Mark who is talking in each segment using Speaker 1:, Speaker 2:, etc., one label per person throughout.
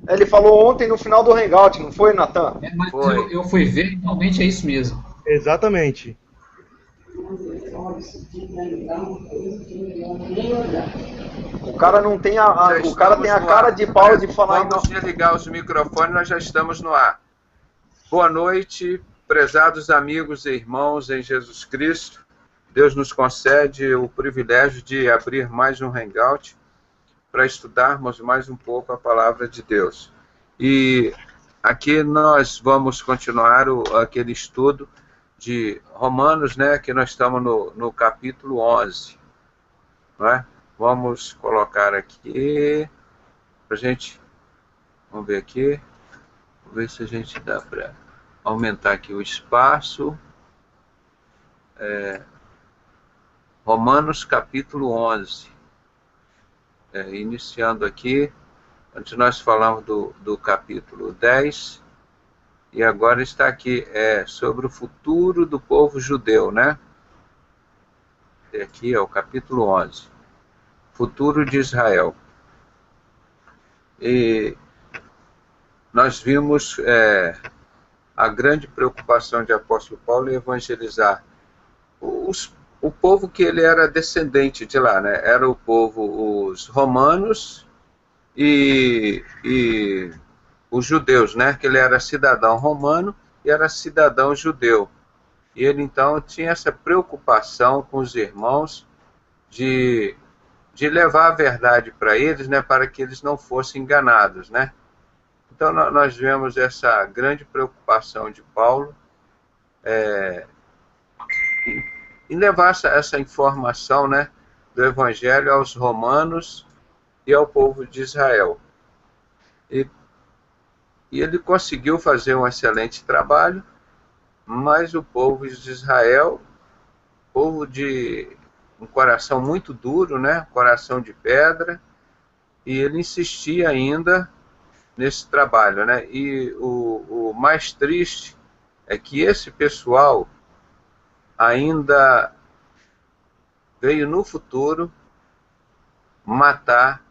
Speaker 1: Ele falou ontem no final do Hangout, não foi, Natan?
Speaker 2: Mas
Speaker 3: Foi.
Speaker 2: eu fui ver, realmente é isso mesmo.
Speaker 4: Exatamente.
Speaker 1: O cara não tem
Speaker 3: Já
Speaker 1: o cara tem
Speaker 3: estamos
Speaker 1: a
Speaker 3: no
Speaker 1: cara
Speaker 3: ar.
Speaker 1: de pau de falar em
Speaker 3: Vamos desligar os microfones, nós já estamos no ar. Boa noite, prezados amigos e irmãos em Jesus Cristo. Deus nos concede o privilégio de abrir mais um Hangout para estudarmos mais um pouco a palavra de Deus. E aqui nós vamos continuar aquele estudo de Romanos, né, que nós estamos no capítulo 11. Não é? Vamos colocar aqui para a gente, vamos ver aqui, vamos ver se a gente dá para aumentar aqui o espaço. Romanos capítulo 11. Iniciando aqui, antes nós falamos do capítulo 10, e agora está aqui, sobre o futuro do povo judeu, né? E aqui é o capítulo 11, futuro de Israel. E nós vimos a grande preocupação de apóstolo Paulo em evangelizar o povo que ele era descendente de lá, né? Era o povo, os romanos e os judeus, né? Que ele era cidadão romano e era cidadão judeu. E ele, então, tinha essa preocupação com os irmãos de levar a verdade para eles, né? Para que eles não fossem enganados, né? Então, nós vemos essa grande preocupação de Paulo em levar essa informação, né, do Evangelho aos romanos e ao povo de Israel. E ele conseguiu fazer um excelente trabalho, mas o povo de Israel, povo de um coração muito duro, né, coração de pedra, e ele insistia ainda nesse trabalho, né? E o mais triste é que esse pessoal ainda veio no futuro matar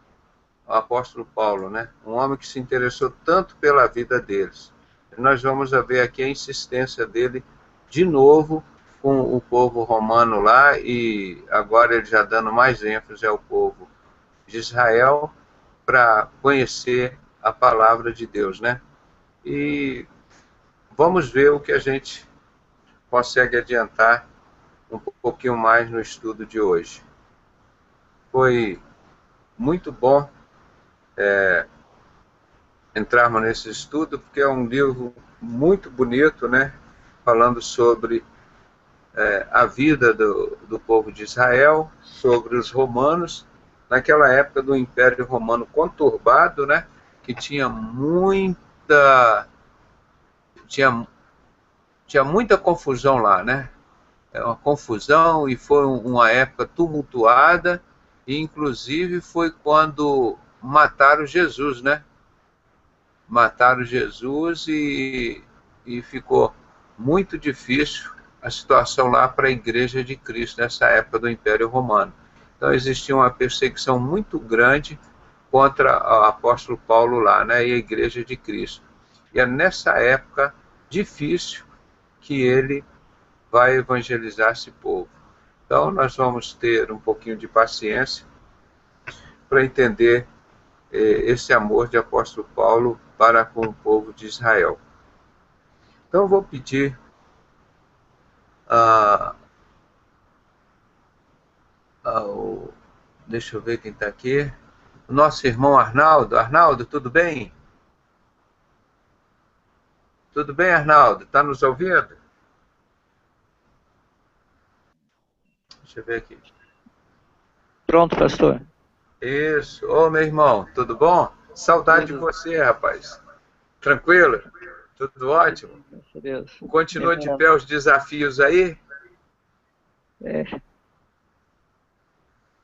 Speaker 3: o apóstolo Paulo, né? Um homem que se interessou tanto pela vida deles. Nós vamos ver aqui a insistência dele de novo com o povo romano lá, e agora ele já dando mais ênfase ao povo de Israel para conhecer a palavra de Deus, né? E vamos ver o que a gente consegue adiantar um pouquinho mais no estudo de hoje. Foi muito bom entrarmos nesse estudo, porque é um livro muito bonito, né? Falando sobre a vida do povo de Israel, sobre os romanos, naquela época do Império Romano conturbado, né? Que tinha muita confusão lá, né? Uma confusão, e foi uma época tumultuada, e inclusive foi quando mataram Jesus, né? Mataram Jesus e ficou muito difícil a situação lá para a Igreja de Cristo nessa época do Império Romano. Então existia uma perseguição muito grande contra o apóstolo Paulo lá, né? E a Igreja de Cristo. E é nessa época difícil que ele vai evangelizar esse povo. Então, nós vamos ter um pouquinho de paciência para entender esse amor de apóstolo Paulo para com o povo de Israel. Então, eu vou pedir deixa eu ver quem está aqui, o nosso irmão Arnaldo. Arnaldo, tudo bem? Tudo bem, Arnaldo? Está nos ouvindo? Deixa eu ver aqui.
Speaker 5: Pronto, pastor.
Speaker 3: Isso. Ô, meu irmão, tudo bom? Saudade de você, rapaz. Tranquilo? Tudo ótimo?
Speaker 5: Graças a Deus.
Speaker 3: Continua de pé os desafios aí?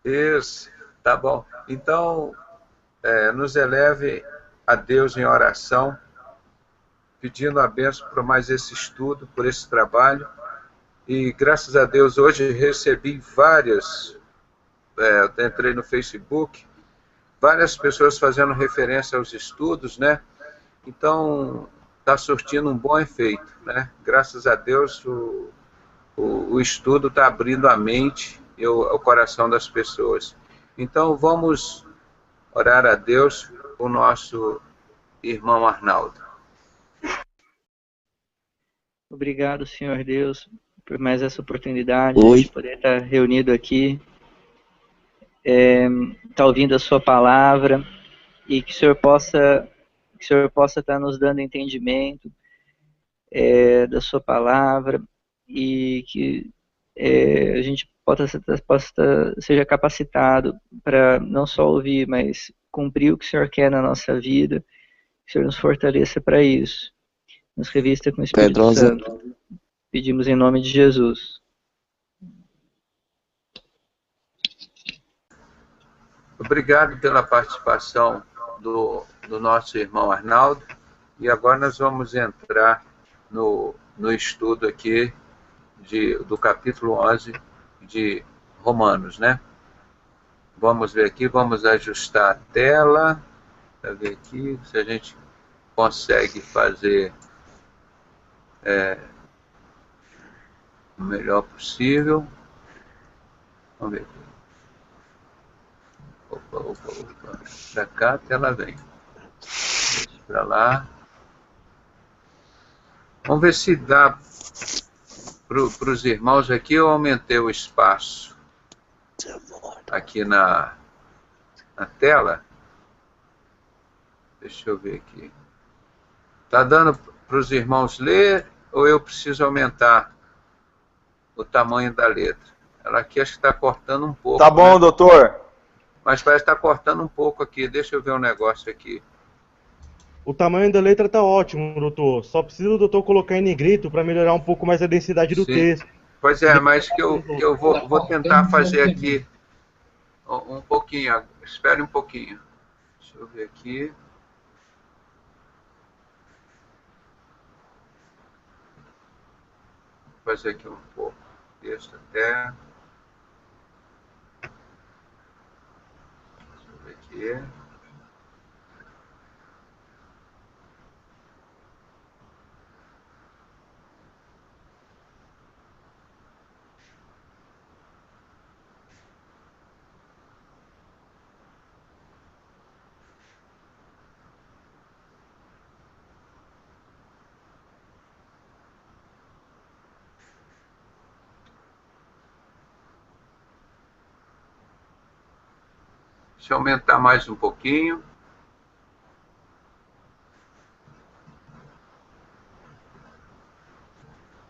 Speaker 3: Isso, tá bom. Então, nos eleve a Deus em oração, pedindo a bênção por mais esse estudo, por esse trabalho. E graças a Deus hoje recebi várias, eu entrei no Facebook, várias pessoas fazendo referência aos estudos, né? Então, está surtindo um bom efeito, né? Graças a Deus, o estudo está abrindo a mente e o coração das pessoas. Então, vamos orar a Deus o nosso irmão Arnaldo.
Speaker 5: Obrigado, Senhor Deus, por mais essa oportunidade de a gente poder estar reunido aqui, estar ouvindo a sua palavra, e que o Senhor possa estar nos dando entendimento da sua palavra, e que a gente seja capacitado para não só ouvir, mas cumprir o que o Senhor quer na nossa vida. Que o Senhor nos fortaleça para isso. Nos revista com o Espírito Santo. Pedimos em nome de Jesus.
Speaker 3: Obrigado pela participação do nosso irmão Arnaldo. E agora nós vamos entrar no estudo aqui do capítulo 11 de Romanos, né? Vamos ver aqui, vamos ajustar a tela para ver aqui se a gente consegue fazer o melhor possível. Vamos ver aqui. Opa. Para cá a tela vem. Para lá. Vamos ver se dá para os irmãos aqui. Eu aumentei o espaço aqui na tela. Deixa eu ver aqui. Está dando para os irmãos ler ou eu preciso aumentar o tamanho da letra? Ela aqui acho que está cortando um pouco.
Speaker 1: Tá bom,
Speaker 3: né?
Speaker 1: doutor.
Speaker 3: Mas parece que está cortando um pouco aqui. Deixa eu ver um negócio aqui.
Speaker 4: O tamanho da letra está ótimo, doutor. Só precisa o doutor colocar em negrito para melhorar um pouco mais a densidade do texto.
Speaker 3: Pois é, mas que eu vou tentar fazer aqui um pouquinho. Espere um pouquinho. Deixa eu ver aqui. Vou fazer aqui um pouco. Texto até. Deixa eu ver aqui. Deixa eu aumentar mais um pouquinho.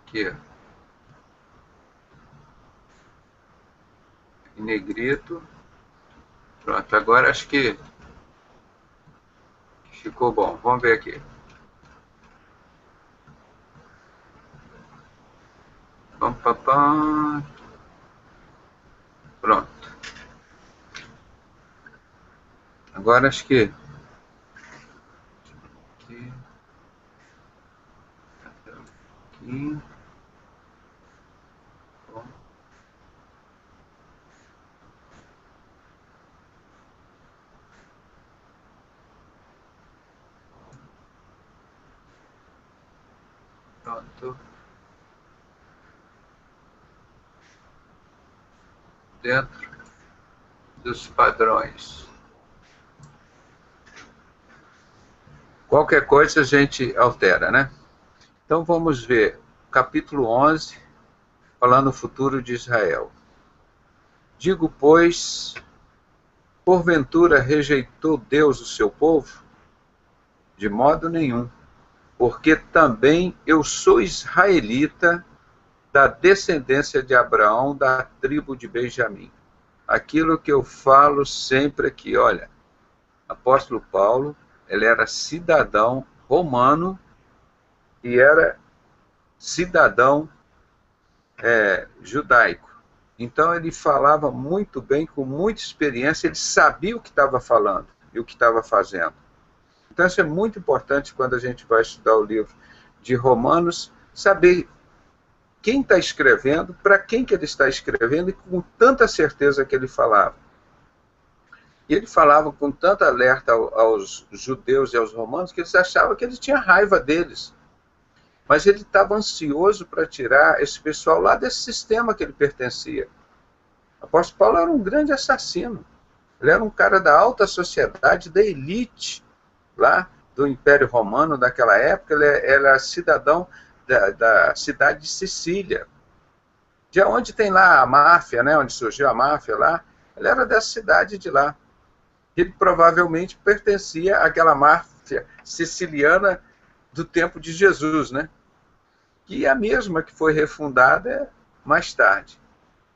Speaker 3: Aqui. Em negrito. Pronto, agora acho que ficou bom. Vamos ver aqui. Pronto. Agora acho que aqui. Bom. Pronto. Dentro dos padrões. Qualquer coisa a gente altera, né? Então vamos ver, capítulo 11, falando o futuro de Israel. Digo, pois, porventura rejeitou Deus o seu povo? De modo nenhum, porque também eu sou israelita, da descendência de Abraão, da tribo de Benjamim. Aquilo que eu falo sempre aqui, olha, apóstolo Paulo, ele era cidadão romano e era cidadão judaico. Então ele falava muito bem, com muita experiência, ele sabia o que estava falando e o que estava fazendo. Então isso é muito importante quando a gente vai estudar o livro de Romanos, saber quem está escrevendo, para quem que ele está escrevendo e com tanta certeza que ele falava. E ele falava com tanto alerta aos judeus e aos romanos que eles achavam que ele tinha raiva deles. Mas ele estava ansioso para tirar esse pessoal lá desse sistema que ele pertencia. O apóstolo Paulo era um grande assassino. Ele era um cara da alta sociedade, da elite lá do Império Romano daquela época. Ele era cidadão da cidade de Sicília, de onde tem lá a máfia, né, onde surgiu a máfia lá. Ele era dessa cidade de lá. Ele provavelmente pertencia àquela máfia siciliana do tempo de Jesus, né? Que é a mesma que foi refundada mais tarde.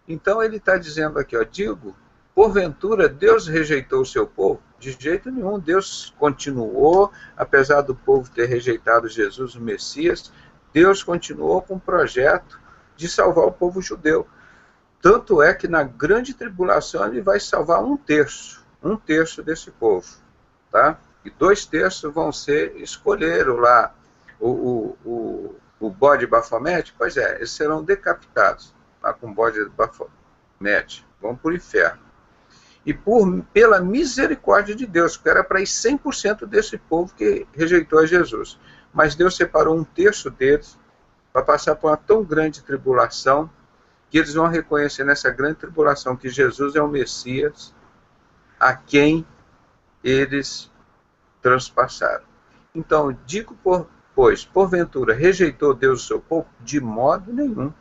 Speaker 3: Então ele está dizendo aqui, ó, digo, porventura Deus rejeitou o seu povo? De jeito nenhum, Deus continuou, apesar do povo ter rejeitado Jesus, o Messias, Deus continuou com o projeto de salvar o povo judeu. Tanto é que na grande tribulação ele vai salvar um terço desse povo, tá? E 2/3 vão ser, escolheram lá o bode Bafomete, pois é, eles serão decapitados, lá com o bode Bafomete, vão para o inferno. E pela misericórdia de Deus, porque era para ir 100% desse povo que rejeitou a Jesus. Mas Deus separou 1/3 deles para passar por uma tão grande tribulação, que eles vão reconhecer nessa grande tribulação que Jesus é o Messias, a quem eles transpassaram. Então, digo, pois, porventura, rejeitou Deus o seu povo? De modo nenhum.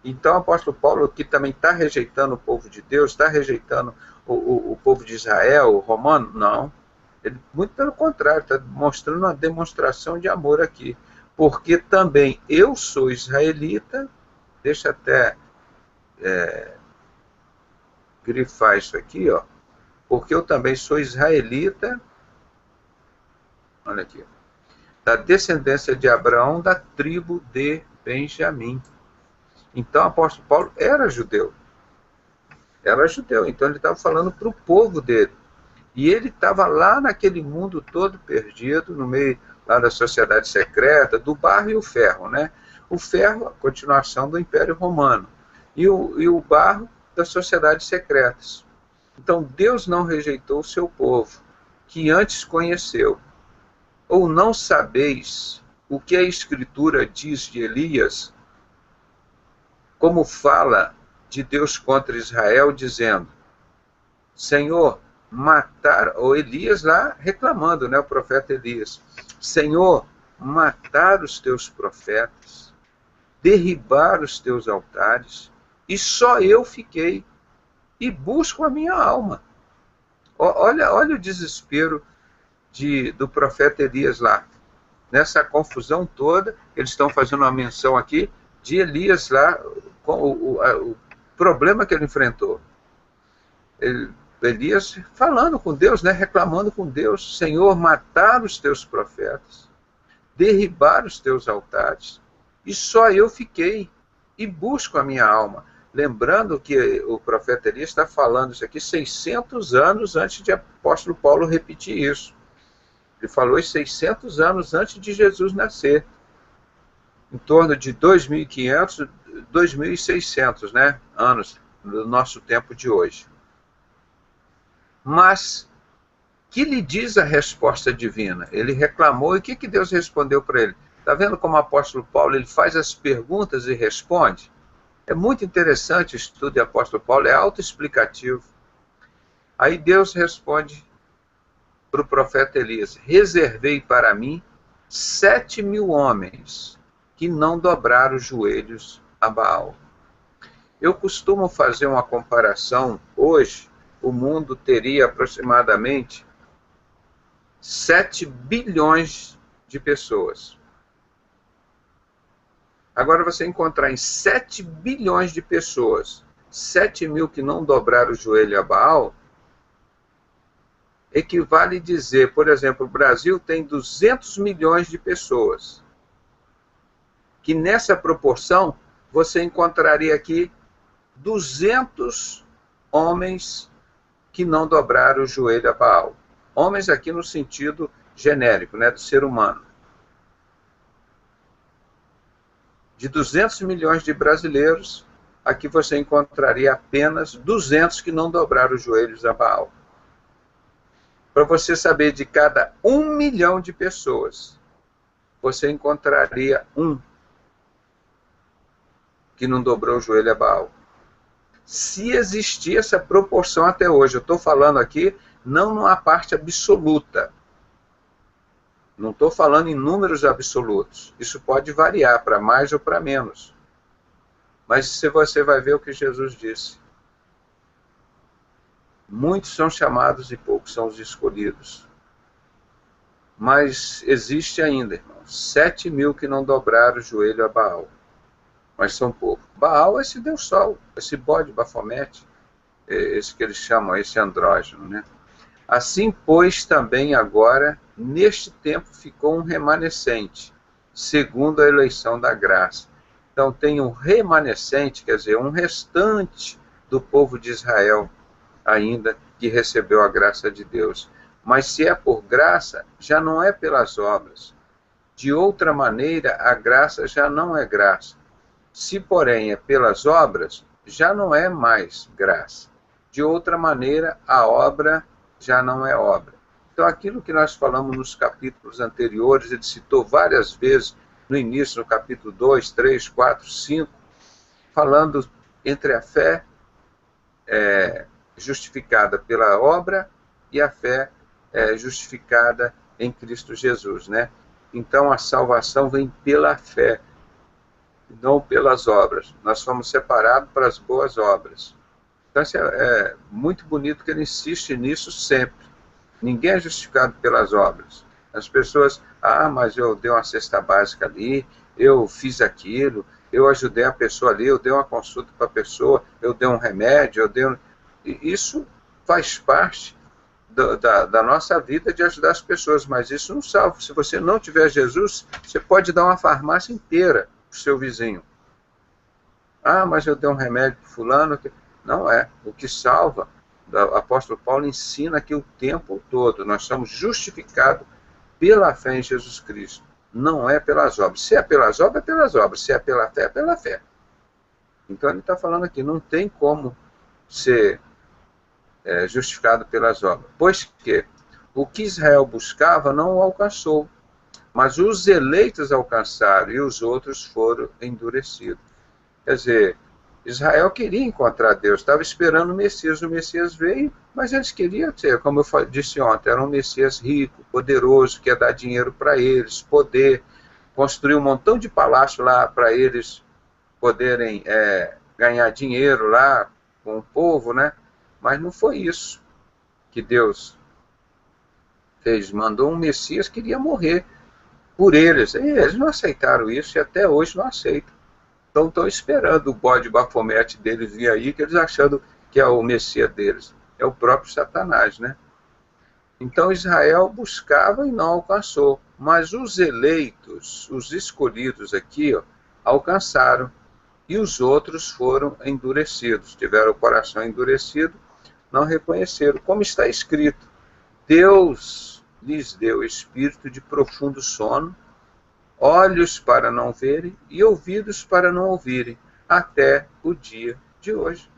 Speaker 3: Então, o apóstolo Paulo, que também está rejeitando o povo de Deus, está rejeitando o povo de Israel, o romano? Não. Ele, muito pelo contrário, está mostrando uma demonstração de amor aqui. Porque também eu sou israelita, deixa até grifar isso aqui, ó, porque eu também sou israelita, olha aqui, da descendência de Abraão, da tribo de Benjamim. Então o apóstolo Paulo era judeu, então ele estava falando para o povo dele, e ele estava lá naquele mundo todo perdido, no meio lá da sociedade secreta, do barro e o ferro, né? O ferro, a continuação do Império Romano, e o barro das sociedades secretas. Então Deus não rejeitou o seu povo, que antes conheceu. Ou não sabeis o que a Escritura diz de Elias, como fala de Deus contra Israel, dizendo, Senhor, matar, ou Elias lá reclamando, né, o profeta Elias, Senhor, matar os teus profetas, derribar os teus altares, e só eu fiquei, e busco a minha alma. Olha o desespero do profeta Elias lá. Nessa confusão toda, eles estão fazendo uma menção aqui de Elias lá, com o problema que ele enfrentou. Elias falando com Deus, né, reclamando com Deus, Senhor, matar os teus profetas, derribar os teus altares, e só eu fiquei, e busco a minha alma. Lembrando que o profeta Elias está falando isso aqui 600 anos antes de apóstolo Paulo repetir isso. Ele falou isso 600 anos antes de Jesus nascer. Em torno de 2.500, 2.600, né, anos do nosso tempo de hoje. Mas, que lhe diz a resposta divina? Ele reclamou, e o que Deus respondeu para ele? Está vendo como o apóstolo Paulo ele faz as perguntas e responde? É muito interessante o estudo do apóstolo Paulo, é autoexplicativo. Aí Deus responde para o profeta Elias, reservei para mim 7.000 homens que não dobraram os joelhos a Baal. Eu costumo fazer uma comparação, hoje o mundo teria aproximadamente 7 bilhões de pessoas. Agora você encontrar em 7 bilhões de pessoas, 7.000 que não dobraram o joelho a Baal, equivale a dizer, por exemplo, o Brasil tem 200 milhões de pessoas, que nessa proporção você encontraria aqui 200 homens que não dobraram o joelho a Baal. Homens aqui no sentido genérico, né, do ser humano. De 200 milhões de brasileiros, aqui você encontraria apenas 200 que não dobraram os joelhos a Baal. para você saber de cada 1 milhão de pessoas, você encontraria um que não dobrou o joelho a Baal. Se existir essa proporção até hoje, eu estou falando aqui não numa parte absoluta, não estou falando em números absolutos, isso pode variar para mais ou para menos, mas se você vai ver o que Jesus disse, muitos são chamados e poucos são os escolhidos, mas existe ainda, irmãos, 7.000 que não dobraram o joelho a Baal, mas são poucos. Baal é esse Deus Sol, esse bode Bafomete, esse que eles chamam, esse andrógeno, né? Assim, pois, também agora, neste tempo, ficou um remanescente, segundo a eleição da graça. Então, tem um remanescente, quer dizer, um restante do povo de Israel, ainda que recebeu a graça de Deus. Mas se é por graça, já não é pelas obras. De outra maneira, a graça já não é graça. Se, porém, é pelas obras, já não é mais graça. De outra maneira, a obra já não é obra. Então, aquilo que nós falamos nos capítulos anteriores, ele citou várias vezes, no início, no capítulo 2, 3, 4, 5, falando entre a fé justificada pela obra e a fé justificada em Cristo Jesus, né? Então, a salvação vem pela fé, não pelas obras. Nós fomos separados para as boas obras. Então, isso é muito bonito que ele insiste nisso sempre. Ninguém é justificado pelas obras. As pessoas, mas eu dei uma cesta básica ali, eu fiz aquilo, eu ajudei a pessoa ali, eu dei uma consulta para a pessoa, eu dei um remédio, eu dei um... Isso faz parte da nossa vida de ajudar as pessoas, mas isso não salva. Se você não tiver Jesus, você pode dar uma farmácia inteira para o seu vizinho. Mas eu dei um remédio para fulano. Não é. O que salva, o apóstolo Paulo ensina aqui o tempo todo. Nós somos justificados pela fé em Jesus Cristo. Não é pelas obras. Se é pelas obras, é pelas obras. Se é pela fé, é pela fé. Então ele está falando aqui, não tem como ser justificado pelas obras. Pois que o que Israel buscava não o alcançou, mas os eleitos alcançaram e os outros foram endurecidos. Quer dizer, Israel queria encontrar Deus, estava esperando o Messias veio, mas eles queriam ter, como eu disse ontem, era um Messias rico, poderoso, que ia dar dinheiro para eles, poder construir um montão de palácio lá para eles poderem ganhar dinheiro lá com o povo, né? Mas não foi isso que Deus fez. Mandou um Messias que iria morrer por eles. E eles não aceitaram isso e até hoje não aceitam. Então estão esperando o bode Bafomete deles vir aí, que eles achando que é o Messias deles. É o próprio Satanás, né? Então Israel buscava e não alcançou. Mas os eleitos, os escolhidos aqui, alcançaram. E os outros foram endurecidos. Tiveram o coração endurecido, não reconheceram. Como está escrito, Deus lhes deu espírito de profundo sono, olhos para não verem e ouvidos para não ouvirem, até o dia de hoje.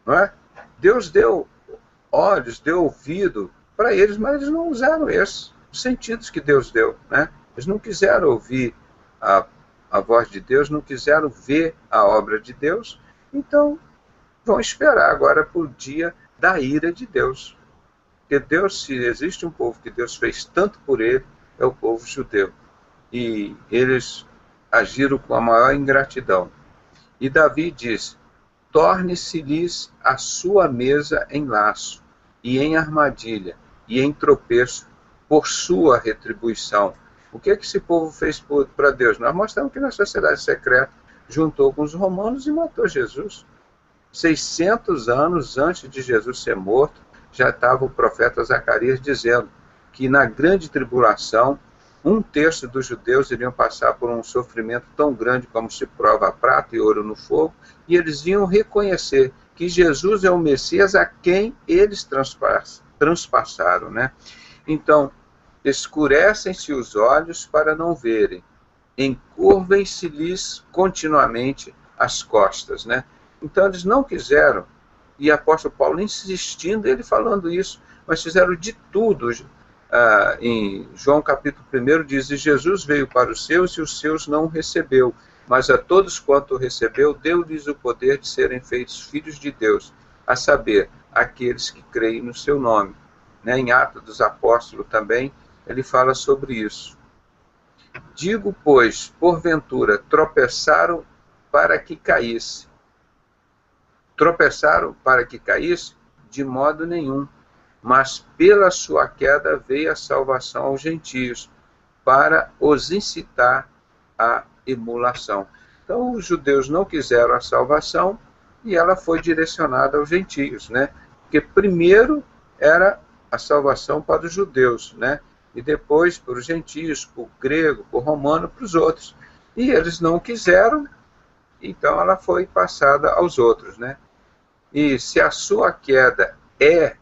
Speaker 3: Não é? Deus deu olhos, deu ouvido para eles, mas eles não usaram os sentidos que Deus deu, né? Eles não quiseram ouvir a voz de Deus, não quiseram ver a obra de Deus, então vão esperar agora por dia da ira de Deus. Porque Deus, se existe um povo que Deus fez tanto por ele, é o povo judeu. E eles agiram com a maior ingratidão. E Davi diz, torne-se-lhes a sua mesa em laço, e em armadilha, e em tropeço, por sua retribuição. O que esse povo fez para Deus? Nós mostramos que na sociedade secreta juntou com os romanos e matou Jesus. 600 anos antes de Jesus ser morto, já estava o profeta Zacarias dizendo que na grande tribulação, 1/3 dos judeus iriam passar por um sofrimento tão grande como se prova a prata e ouro no fogo, e eles iam reconhecer que Jesus é o Messias a quem eles transpassaram, né? Então, escurecem-se os olhos para não verem, encurvem-se-lhes continuamente as costas, né? Então eles não quiseram, e o apóstolo Paulo insistindo, ele falando isso, mas fizeram de tudo. Em João capítulo 1 diz, e Jesus veio para os seus não o recebeu, mas a todos quanto o recebeu, deu-lhes o poder de serem feitos filhos de Deus, a saber, aqueles que creem no seu nome. Né? Em Atos dos Apóstolos também, ele fala sobre isso. Digo, pois, porventura, tropeçaram para que caísse. Tropeçaram para que caísse? De modo nenhum. Mas pela sua queda veio a salvação aos gentios, para os incitar à emulação. Então, os judeus não quiseram a salvação e ela foi direcionada aos gentios, né? Porque primeiro era a salvação para os judeus, né? E depois para os gentios, para o grego, para o romano, para os outros. E eles não quiseram, então ela foi passada aos outros, né? E se a sua queda é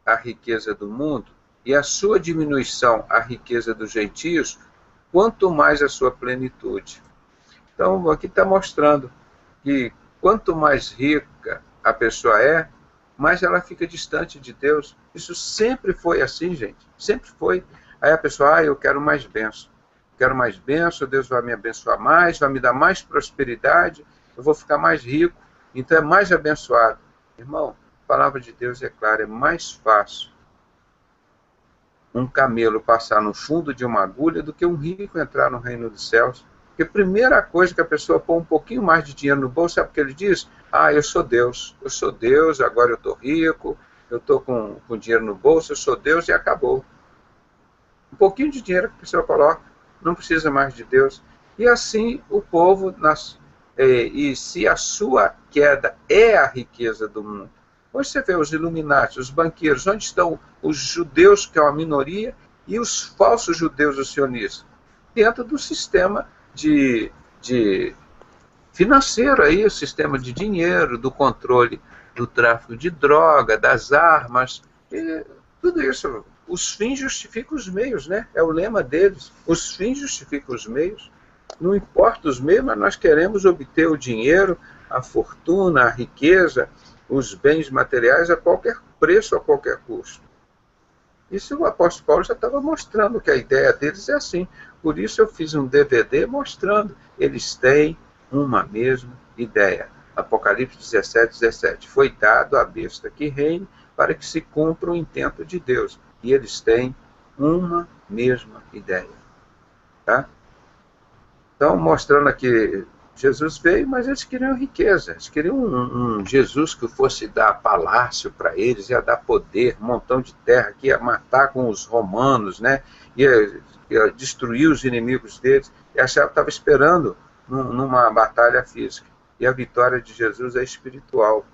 Speaker 3: a riqueza do mundo, e a sua diminuição a riqueza dos gentios, quanto mais a sua plenitude. Então, aqui está mostrando que quanto mais rica a pessoa é, mais ela fica distante de Deus. Isso sempre foi assim, gente. Sempre foi. Aí a pessoa, eu quero mais bênção. Quero mais bênção, Deus vai me abençoar mais, vai me dar mais prosperidade, eu vou ficar mais rico, então é mais abençoado. Irmão, a palavra de Deus é clara, é mais fácil um camelo passar no fundo de uma agulha do que um rico entrar no reino dos céus. Porque a primeira coisa que a pessoa põe um pouquinho mais de dinheiro no bolso, sabe o que ele diz? Eu sou Deus, agora eu estou rico, eu estou com dinheiro no bolso, eu sou Deus, e acabou. Um pouquinho de dinheiro que a pessoa coloca, não precisa mais de Deus. E assim o povo, e se a sua queda é a riqueza do mundo. Hoje você vê os Illuminati, os banqueiros, onde estão os judeus, que é uma minoria, e os falsos judeus, os sionistas? Dentro do sistema de financeiro, aí, o sistema de dinheiro, do controle do tráfico de droga, das armas, e tudo isso. Os fins justificam os meios, né? É o lema deles. Os fins justificam os meios. Não importa os meios, mas nós queremos obter o dinheiro, a fortuna, a riqueza, os bens materiais a qualquer preço, a qualquer custo. Isso o apóstolo Paulo já estava mostrando que a ideia deles é assim. Por isso eu fiz um DVD mostrando. Eles têm uma mesma ideia. Apocalipse 17:17. Foi dado à besta que reine para que se cumpra o intento de Deus. E eles têm uma mesma ideia. Tá? Então, mostrando aqui, Jesus veio, mas eles queriam riqueza. Eles queriam um Jesus que fosse dar palácio para eles, ia dar poder, um montão de terra, que ia matar com os romanos, né? ia destruir os inimigos deles. E achavam que estava esperando numa batalha física. E a vitória de Jesus é espiritual.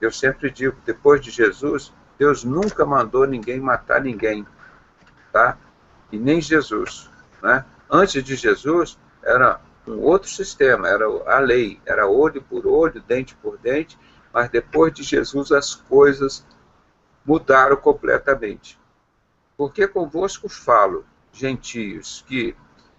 Speaker 3: Eu sempre digo, depois de Jesus, Deus nunca mandou ninguém matar ninguém, tá? E nem Jesus, né? Antes de Jesus, era um outro sistema, era a lei, era olho por olho, dente por dente, mas depois de Jesus as coisas mudaram completamente. Porque convosco falo, gentios, que,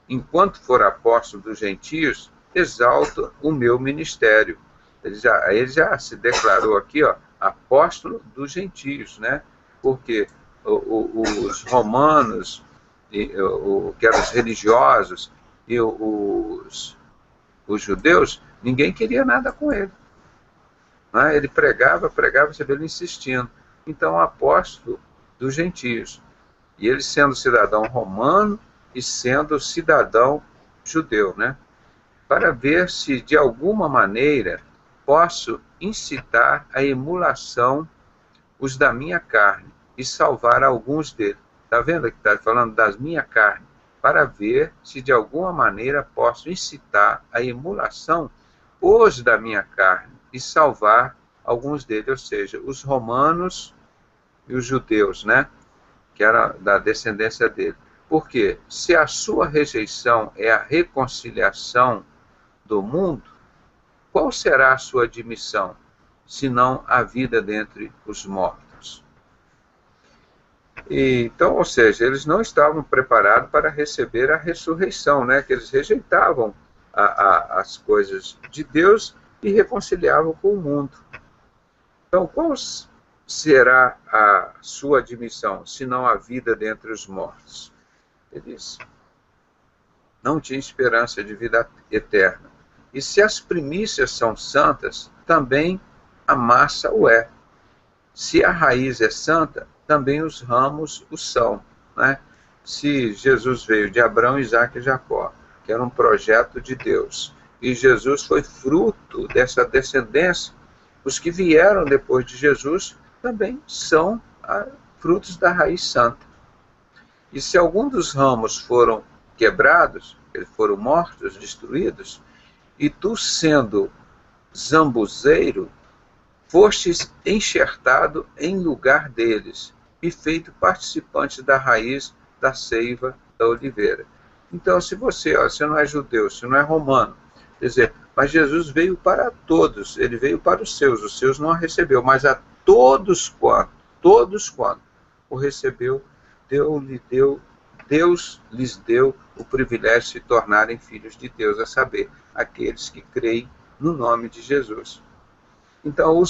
Speaker 3: enquanto for apóstolo dos gentios, exalto o meu ministério. Ele já se declarou aqui, apóstolo dos gentios, né? Porque os romanos, que eram os religiosos, e os judeus, ninguém queria nada com ele. Né? Ele pregava, você vê ele insistindo. Então, apóstolo dos gentios. E ele sendo cidadão romano e sendo cidadão judeu, né? Para ver se, de alguma maneira, posso incitar a emulação os da minha carne e salvar alguns deles. Está vendo que está falando das minha carne? Para ver se de alguma maneira posso incitar a emulação os da minha carne e salvar alguns deles, ou seja, os romanos e os judeus, né? Que era da descendência dele. Porque se a sua rejeição é a reconciliação do mundo, qual será a sua admissão, senão a vida dentre os mortos? Então, ou seja, eles não estavam preparados para receber a ressurreição, né? Que eles rejeitavam as coisas de Deus e reconciliavam com o mundo. Então, qual será a sua admissão, senão a vida dentre os mortos? Ele disse, não tinha esperança de vida eterna. E se as primícias são santas, também a massa o é. Se a raiz é santa, também os ramos o são, né? Se Jesus veio de Abraão, Isaque e Jacó, que era um projeto de Deus, e Jesus foi fruto dessa descendência, os que vieram depois de Jesus também são frutos da raiz santa. E se algum dos ramos foram quebrados, eles foram mortos, destruídos, e tu, sendo zambuzeiro, fostes enxertado em lugar deles e feito participante da raiz da seiva da oliveira. Então, se você não é judeu, se não é romano, quer dizer, mas Jesus veio para todos, ele veio para os seus não a recebeu, mas a todos quanto o recebeu, Deus lhes deu o privilégio de se tornarem filhos de Deus, a saber, aqueles que creem no nome de Jesus. Então,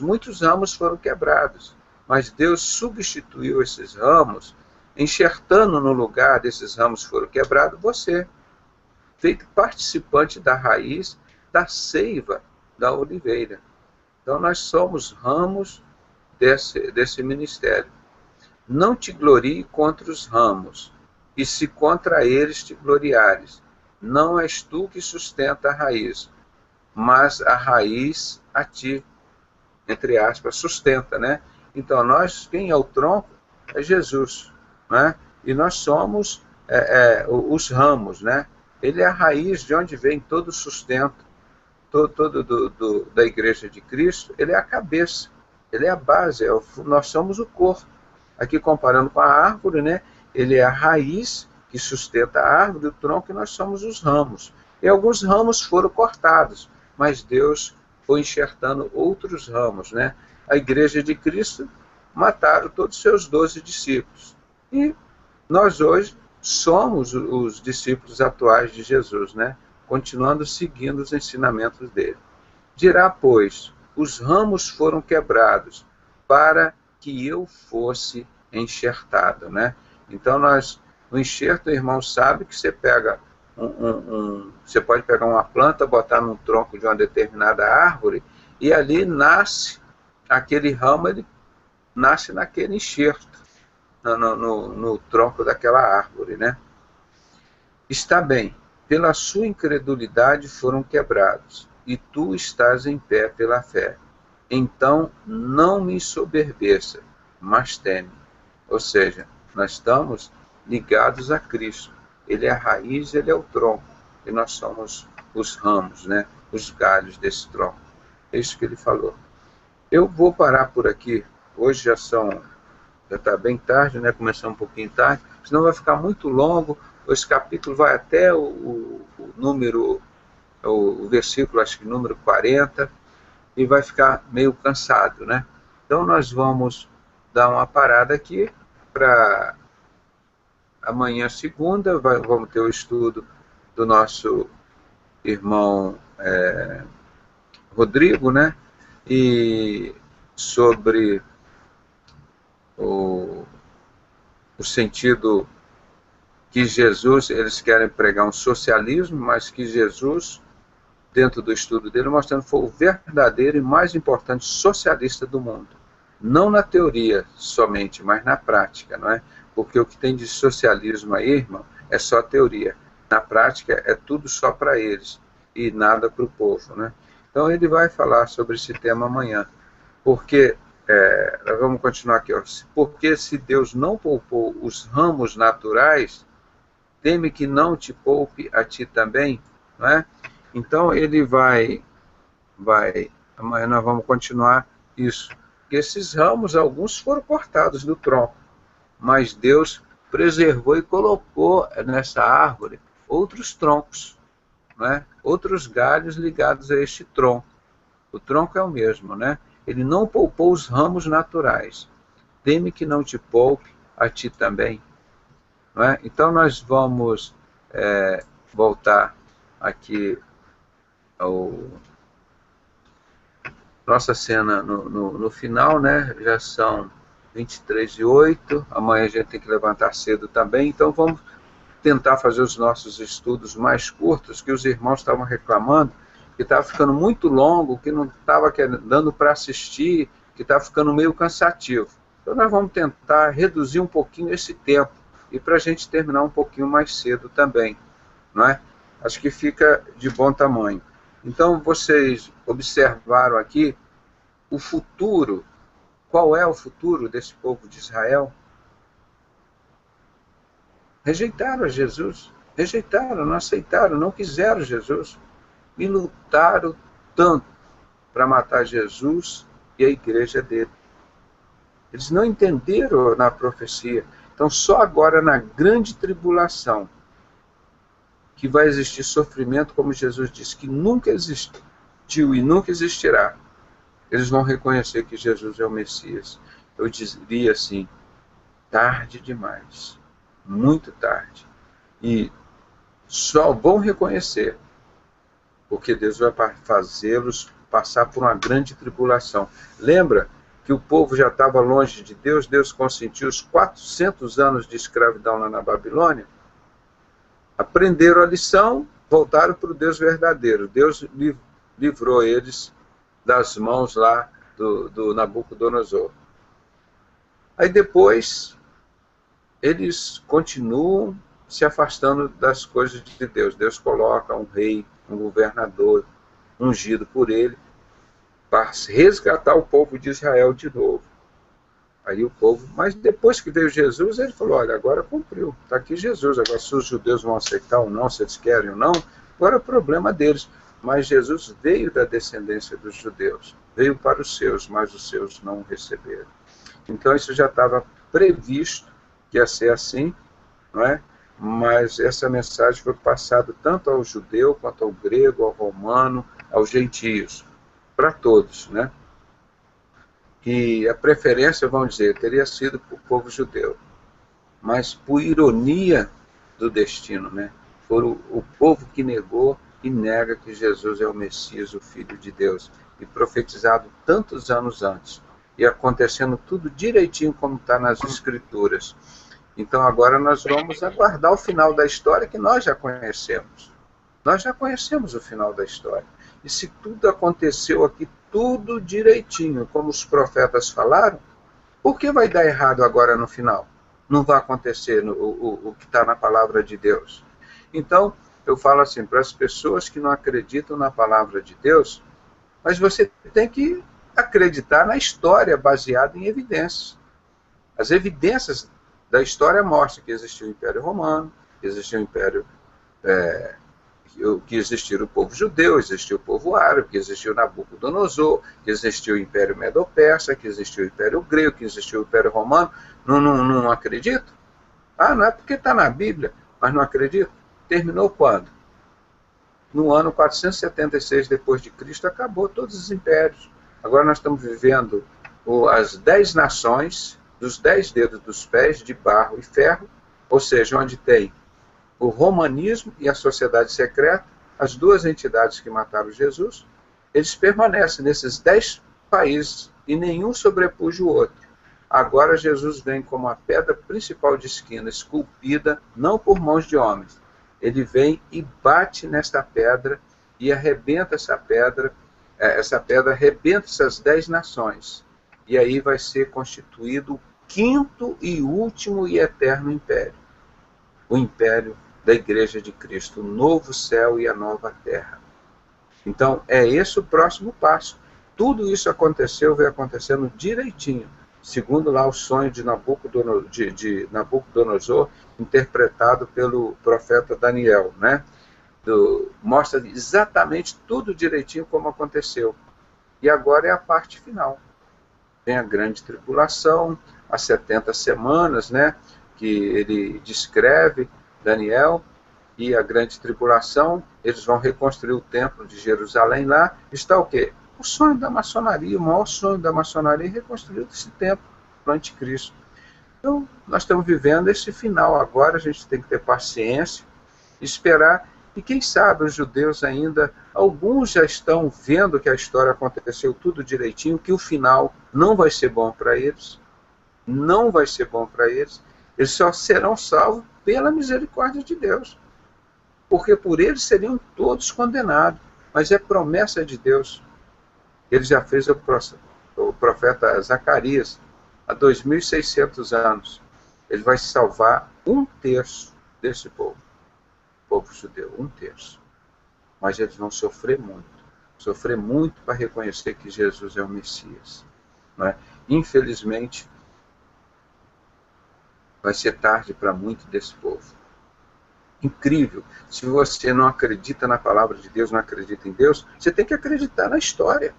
Speaker 3: muitos ramos foram quebrados, mas Deus substituiu esses ramos, enxertando no lugar desses ramos que foram quebrados você, feito participante da raiz da seiva da oliveira. Então, nós somos ramos desse ministério. Não te glorie contra os ramos, e se contra eles te gloriares, não és tu que sustenta a raiz, mas a raiz a ti, entre aspas, sustenta, né? Então, quem é o tronco é Jesus, né? E nós somos os ramos, né? Ele é a raiz de onde vem todo o sustento, da Igreja de Cristo. Ele é a cabeça, ele é a base, nós somos o corpo. Aqui comparando com a árvore, né? Ele é a raiz que sustenta a árvore, o tronco, e nós somos os ramos. E alguns ramos foram cortados, mas Deus foi enxertando outros ramos, né? A Igreja de Cristo mataram todos os seus 12 discípulos. E nós hoje somos os discípulos atuais de Jesus, né? Continuando seguindo os ensinamentos dele. Dirá, pois, os ramos foram quebrados para que eu fosse enxertado, né? Então, no enxerto, o irmão sabe que você pega você pode pegar uma planta, botar num tronco de uma determinada árvore, e ali nasce aquele ramo, ele nasce naquele enxerto, no tronco daquela árvore, né? Está bem, pela sua incredulidade foram quebrados, e tu estás em pé pela fé. Então não me ensoberbeça, mas teme. Ou seja, nós estamos ligados a Cristo. Ele é a raiz, ele é o tronco, e nós somos os ramos, né? Os galhos desse tronco. É isso que ele falou. Eu vou parar por aqui. Hoje já está bem tarde, né? Começou um pouquinho tarde, senão vai ficar muito longo. Esse capítulo vai até o versículo, acho que número 40, e vai ficar meio cansado, né? Então nós vamos dar uma parada aqui para amanhã, segunda, vamos ter o estudo do nosso irmão Rodrigo, né? E sobre o sentido que Jesus, eles querem pregar um socialismo, mas que Jesus, dentro do estudo dele, mostrando que foi o verdadeiro e mais importante socialista do mundo. Não na teoria somente, mas na prática, não é? Porque o que tem de socialismo aí, irmão, é só teoria. Na prática, é tudo só para eles e nada para o povo, né? Então, ele vai falar sobre esse tema amanhã. Porque, nós vamos continuar aqui, ó. Porque se Deus não poupou os ramos naturais, teme que não te poupe a ti também, não é? Então, ele vai amanhã nós vamos continuar isso. Porque esses ramos, alguns foram cortados do tronco, mas Deus preservou e colocou nessa árvore outros troncos, não é? Outros galhos ligados a este tronco. O tronco é o mesmo, né? Ele não poupou os ramos naturais. Teme que não te poupe a ti também. Não é? Então nós vamos voltar aqui ao nossa cena no final, né? Já são 23h08, amanhã a gente tem que levantar cedo também, então vamos tentar fazer os nossos estudos mais curtos, que os irmãos estavam reclamando, que estava ficando muito longo, que não estava dando para assistir, que estava ficando meio cansativo. Então nós vamos tentar reduzir um pouquinho esse tempo, e para a gente terminar um pouquinho mais cedo também, não é? Acho que fica de bom tamanho. Então vocês observaram aqui o futuro. Qual é o futuro desse povo de Israel? Rejeitaram a Jesus, rejeitaram, não aceitaram, não quiseram Jesus e lutaram tanto para matar Jesus e a igreja dele. Eles não entenderam na profecia. Então só agora na grande tribulação que vai existir sofrimento, como Jesus disse, que nunca existiu e nunca existirá. Eles vão reconhecer que Jesus é o Messias. Eu diria assim, tarde demais, muito tarde. E só vão reconhecer, porque Deus vai fazê-los passar por uma grande tribulação. Lembra que o povo já estava longe de Deus, Deus consentiu os 400 anos de escravidão lá na Babilônia, aprenderam a lição, voltaram para o Deus verdadeiro. Deus livrou eles das mãos lá do Nabucodonosor. Aí depois, eles continuam se afastando das coisas de Deus. Deus coloca um rei, um governador, ungido por ele, para resgatar o povo de Israel de novo. Aí o povo, mas depois que veio Jesus, ele falou, olha, agora cumpriu, está aqui Jesus, agora se os judeus vão aceitar ou não, se eles querem ou não, agora é o problema deles. Mas Jesus veio da descendência dos judeus, veio para os seus, mas os seus não o receberam. Então isso já estava previsto que ia ser assim, não é? Mas essa mensagem foi passada tanto ao judeu, quanto ao grego, ao romano, aos gentios, para todos, né? Que a preferência, vamos dizer, teria sido para o povo judeu, mas por ironia do destino, né? Por o povo que negou e nega que Jesus é o Messias, o Filho de Deus, e profetizado tantos anos antes, e acontecendo tudo direitinho como está nas Escrituras. Então agora nós vamos aguardar o final da história que nós já conhecemos. Nós já conhecemos o final da história. E se tudo aconteceu aqui, tudo direitinho, como os profetas falaram, por que vai dar errado agora no final? Não vai acontecer o que está na palavra de Deus. Então, eu falo assim, para as pessoas que não acreditam na palavra de Deus, mas você tem que acreditar na história baseada em evidências. As evidências da história mostram que existiu o Império Romano, que existiu o Império, que existiu o povo judeu, existiu o povo árabe, que existiu Nabucodonosor, que existiu o Império Medo-Persa, que existiu o Império Grego, que existiu o Império Romano. Não acredito? Ah, não é porque está na Bíblia, mas não acredito. Terminou quando? No ano 476 depois de Cristo, acabou todos os impérios. Agora nós estamos vivendo as 10 nações, dos 10 dedos dos pés, de barro e ferro, ou seja, onde tem o romanismo e a sociedade secreta, as duas entidades que mataram Jesus, eles permanecem nesses 10 países e nenhum sobrepuja o outro. Agora Jesus vem como a pedra principal de esquina, esculpida não por mãos de homens. Ele vem e bate nesta pedra e arrebenta essa pedra arrebenta essas 10 nações. E aí vai ser constituído o 5º e último e eterno império. O império da Igreja de Cristo, o novo céu e a nova terra. Então, é esse o próximo passo. Tudo isso aconteceu, veio acontecendo direitinho, segundo lá o sonho de Nabucodonosor, interpretado pelo profeta Daniel, né? Mostra exatamente tudo direitinho como aconteceu. E agora é a parte final. Tem a grande tribulação, as 70 semanas, né? Que ele descreve, Daniel, e a grande tribulação. Eles vão reconstruir o templo de Jerusalém lá. Está o quê? O sonho da maçonaria, o maior sonho da maçonaria é reconstruir esse templo para o anticristo. Então, nós estamos vivendo esse final agora, a gente tem que ter paciência, esperar, E quem sabe os judeus ainda, alguns já estão vendo que a história aconteceu tudo direitinho, que o final não vai ser bom para eles, não vai ser bom para eles, eles só serão salvos pela misericórdia de Deus, porque por eles seriam todos condenados, mas é promessa de Deus. Ele já fez o profeta Zacarias há 2.600 anos. Ele vai salvar 1/3 desse povo judeu, 1/3. Mas eles vão sofrer muito para reconhecer que Jesus é o Messias, não é? Infelizmente, vai ser tarde para muito desse povo. Incrível. Se você não acredita na palavra de Deus, não acredita em Deus, você tem que acreditar na história.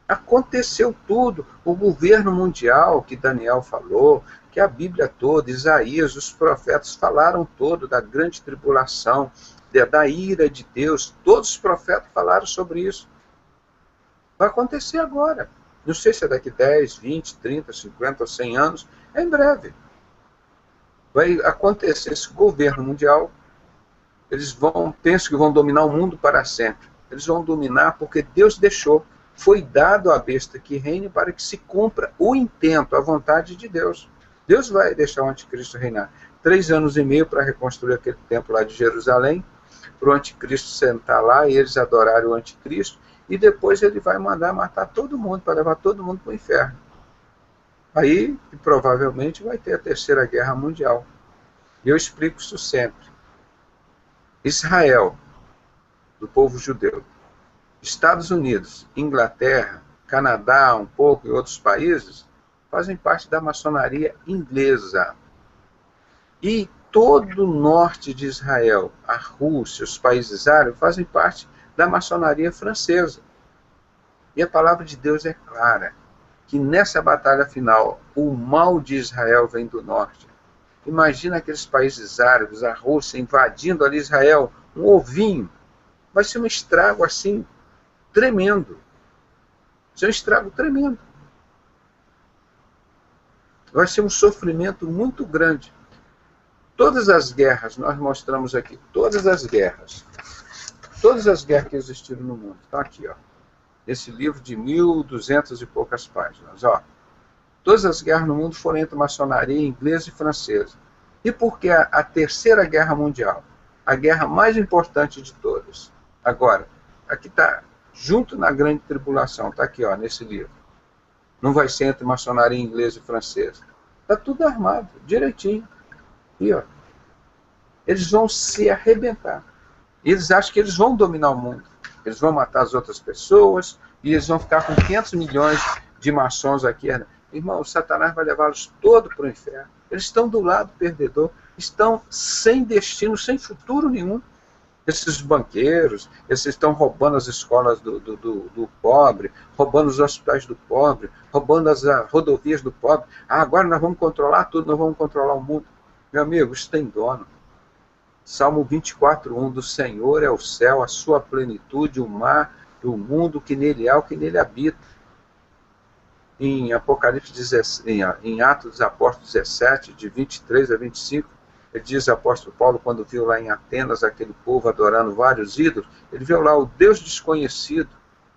Speaker 3: Aconteceu tudo. O governo mundial que Daniel falou, que a Bíblia toda, Isaías, os profetas falaram todo da grande tribulação, da ira de Deus. Todos os profetas falaram sobre isso. Vai acontecer agora. Não sei se é daqui 10, 20, 30, 50 ou 100 anos. É em breve. Vai acontecer esse governo mundial. Eles pensam que vão dominar o mundo para sempre. Eles vão dominar porque Deus deixou. Foi dado à besta que reine para que se cumpra o intento, a vontade de Deus. Deus vai deixar o anticristo reinar. 3 anos e meio para reconstruir aquele templo lá de Jerusalém, para o anticristo sentar lá e eles adorarem o anticristo, e depois ele vai mandar matar todo mundo, para levar todo mundo para o inferno. Aí, provavelmente, vai ter a Terceira Guerra Mundial. E eu explico isso sempre. Israel, do povo judeu, Estados Unidos, Inglaterra, Canadá, um pouco e outros países, fazem parte da maçonaria inglesa. E todo o norte de Israel, a Rússia, os países árabes, fazem parte da maçonaria francesa. E a palavra de Deus é clara, que nessa batalha final, o mal de Israel vem do norte. Imagina aqueles países árabes, a Rússia invadindo ali Israel, um ovinho. Vai ser um estrago assim, tremendo. Vai ser um estrago tremendo. Vai ser um sofrimento muito grande. Todas as guerras, nós mostramos aqui, todas as guerras que existiram no mundo, estão aqui, ó. Esse livro de 1.200 e poucas páginas, ó. Todas as guerras no mundo foram entre maçonaria inglesa e francesa. E por que a Terceira Guerra Mundial? A guerra mais importante de todas. Agora, aqui está, junto na Grande Tribulação, está aqui, ó, nesse livro. Não vai ser entre maçonaria inglesa e francesa. Está tudo armado, direitinho. E, ó, eles vão se arrebentar. Eles acham que eles vão dominar o mundo. Eles vão matar as outras pessoas e eles vão ficar com 500 milhões de maçons aqui. Irmão, o Satanás vai levá-los todo para o inferno. Eles estão do lado perdedor, estão sem destino, sem futuro nenhum. Esses banqueiros, esses estão roubando as escolas do pobre, roubando os hospitais do pobre, roubando as rodovias do pobre. Ah, agora nós vamos controlar tudo, nós vamos controlar o mundo. Meu amigo, isso tem dono. Salmo 24:1, do Senhor é o céu, a sua plenitude, o mar, o mundo que nele há, o que nele habita. Em Apocalipse 17, em Atos dos Apóstolos 17, de 23 a 25, ele diz, o apóstolo Paulo, quando viu lá em Atenas aquele povo adorando vários ídolos, ele viu lá o Deus desconhecido.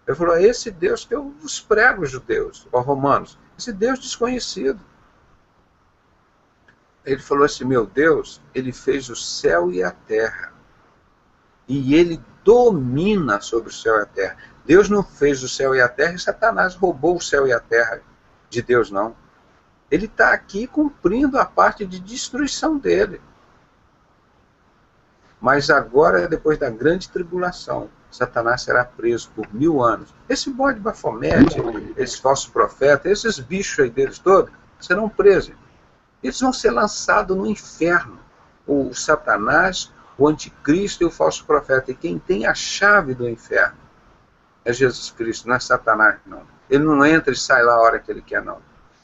Speaker 3: Ele falou, é esse Deus que eu vos prego, judeus, ou romanos, esse Deus desconhecido. Ele falou assim, meu Deus, ele fez o céu e a terra. E ele domina sobre o céu e a terra. Deus não fez o céu e a terra e Satanás roubou o céu e a terra de Deus, não. Ele está aqui cumprindo a parte de destruição dele. Mas agora, depois da grande tribulação, Satanás será preso por 1000 anos. Esse bode Bafomete, esses falsos profetas, esses bichos aí deles todos, serão presos. Eles vão ser lançados no inferno. O Satanás, o anticristo e o falso profeta. E quem tem a chave do inferno é Jesus Cristo, não é Satanás, não. Ele não entra e sai lá a hora que ele quer, não.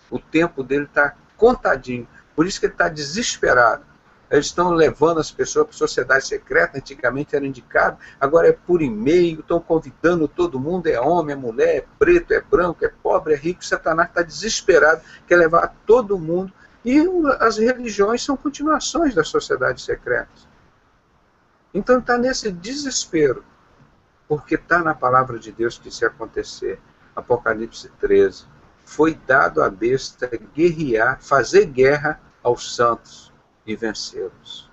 Speaker 3: O tempo dele está contadinho. Por isso que ele está desesperado. Eles estão levando as pessoas para a sociedade secreta. Antigamente era indicado, agora é por e-mail. Estão convidando todo mundo, é homem, é mulher, é preto, é branco, é pobre, é rico. Satanás está desesperado, quer levar todo mundo. E as religiões são continuações das sociedades secretas. Então está nesse desespero, porque está na palavra de Deus que se acontecer. Apocalipse 13. Foi dado à besta guerrear, fazer guerra aos santos e vencê-los.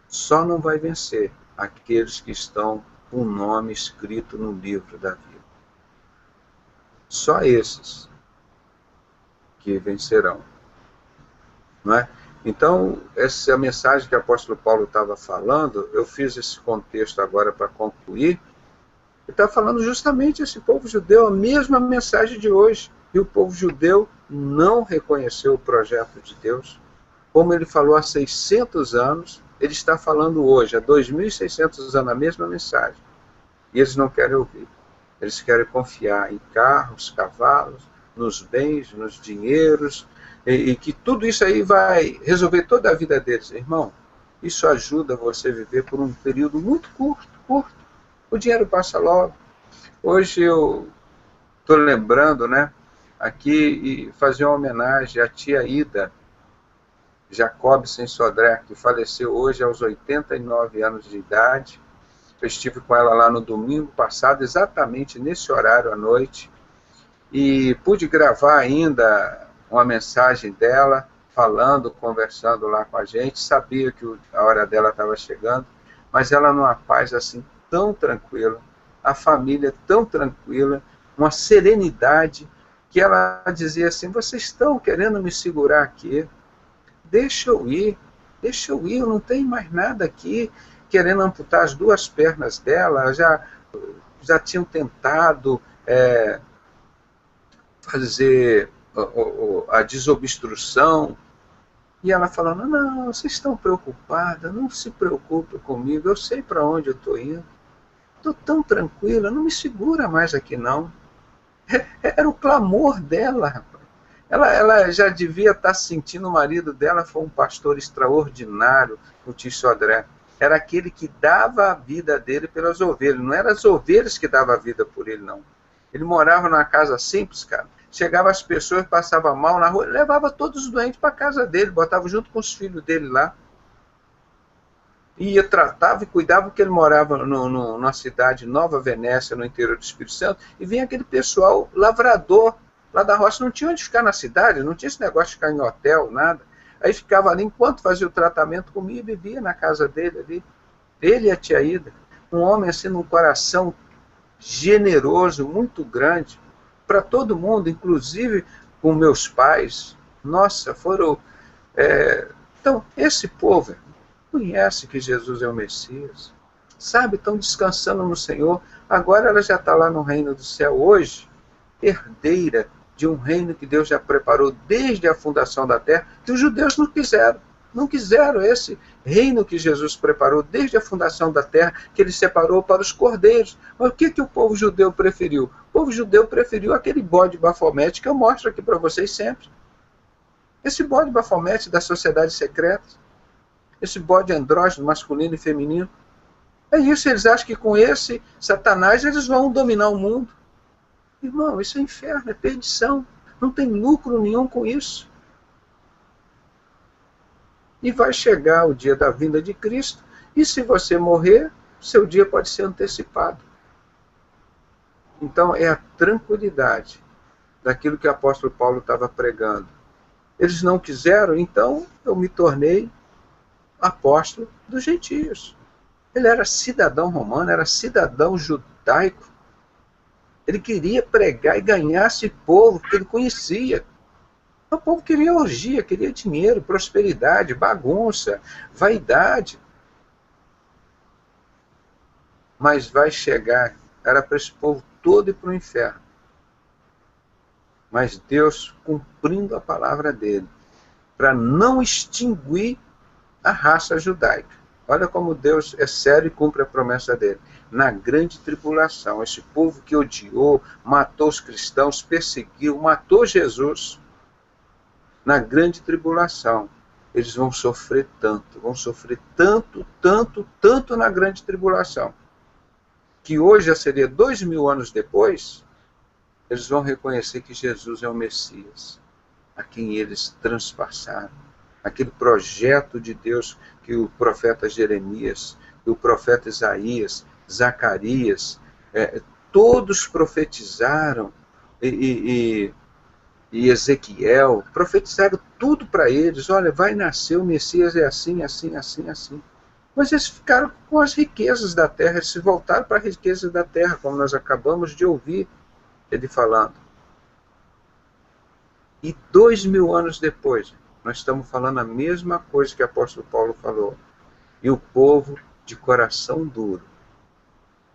Speaker 3: Só não vai vencer aqueles que estão com o nome escrito no livro da vida. Só esses que vencerão. Não é? Então, essa é a mensagem que o apóstolo Paulo estava falando. Eu fiz esse contexto agora para concluir. Ele está falando justamente esse povo judeu, a mesma mensagem de hoje. E o povo judeu não reconheceu o projeto de Deus. Como ele falou há 600 anos, ele está falando hoje, há 2.600 anos, a mesma mensagem. E eles não querem ouvir. Eles querem confiar em carros, cavalos, nos bens, nos dinheiros, e que tudo isso aí vai resolver toda a vida deles. Irmão, isso ajuda você a viver por um período muito curto. O dinheiro passa logo. Hoje eu estou lembrando, né, aqui, e fazer uma homenagem à tia Ida Jacobsen Sodré, que faleceu hoje aos 89 anos de idade. Eu estive com ela lá no domingo passado, exatamente nesse horário à noite, e pude gravar ainda uma mensagem dela, falando, conversando lá com a gente. Sabia que a hora dela estava chegando, mas ela numa paz assim, tão tranquila, a família tão tranquila, uma serenidade, que ela dizia assim: vocês estão querendo me segurar aqui, deixa eu ir, eu não tenho mais nada aqui. Querendo amputar as duas pernas dela, já tinham tentado fazer a desobstrução, e ela falando: não, vocês estão preocupadas, não se preocupe comigo, eu sei para onde eu estou indo, estou tão tranquila, não me segura mais aqui não. Era o clamor dela, rapaz. Ela já devia estar sentindo. O marido dela foi um pastor extraordinário, o tio Sodré. Era aquele que dava a vida dele pelas ovelhas. Não eram as ovelhas que davam a vida por ele, não. Ele morava numa casa simples, cara. Chegava as pessoas, passavam mal na rua, levava todos os doentes para a casa dele, botava junto com os filhos dele lá. Ia, tratava e cuidava, porque ele morava numa cidade, Nova Venécia, no interior do Espírito Santo, e vinha aquele pessoal lavrador lá da roça. Não tinha onde ficar na cidade, não tinha esse negócio de ficar em hotel, nada. Aí ficava ali, enquanto fazia o tratamento, comia e bebia na casa dele ali. Ele e a tia Ida. Um homem assim, num coração generoso, muito grande, para todo mundo, inclusive com meus pais. Nossa, foram... Então, esse povo conhece que Jesus é o Messias, sabe, estão descansando no Senhor. Agora ela já está lá no reino do céu hoje, herdeira de um reino que Deus já preparou desde a fundação da terra, que os judeus não quiseram esse reino que Jesus preparou desde a fundação da terra, que ele separou para os cordeiros. Mas o que o povo judeu preferiu? O povo judeu preferiu aquele bode bafomete que eu mostro aqui para vocês sempre. Esse bode bafomete das sociedades secretas, esse bode andrógeno, masculino e feminino. É isso, eles acham que com esse Satanás eles vão dominar o mundo. Irmão, isso é inferno, é perdição. Não tem lucro nenhum com isso. E vai chegar o dia da vinda de Cristo, e se você morrer, seu dia pode ser antecipado. Então é a tranquilidade daquilo que o apóstolo Paulo estava pregando. Eles não quiseram, então eu me tornei apóstolo dos gentios. Ele era cidadão romano, era cidadão judaico. Ele queria pregar e ganhar esse povo, porque ele conhecia. O povo queria orgia, queria dinheiro, prosperidade, bagunça, vaidade. Mas vai chegar, era para esse povo todo ir para o inferno. Mas Deus, cumprindo a palavra dele, para não extinguir a raça judaica. Olha como Deus é sério e cumpre a promessa dele. Na grande tribulação, esse povo que odiou, matou os cristãos, perseguiu, matou Jesus, na grande tribulação, eles vão sofrer tanto na grande tribulação, que hoje já seria 2000 anos depois, eles vão reconhecer que Jesus é o Messias, a quem eles transpassaram. Aquele projeto de Deus que o profeta Jeremias o profeta Isaías, Zacarias, todos profetizaram, e Ezequiel, profetizaram tudo para eles. Olha, vai nascer o Messias, é assim, assim, assim, assim. Mas eles ficaram com as riquezas da terra, eles se voltaram para a riqueza da terra, como nós acabamos de ouvir ele falando. E 2000 anos depois, nós estamos falando a mesma coisa que o apóstolo Paulo falou. E o povo de coração duro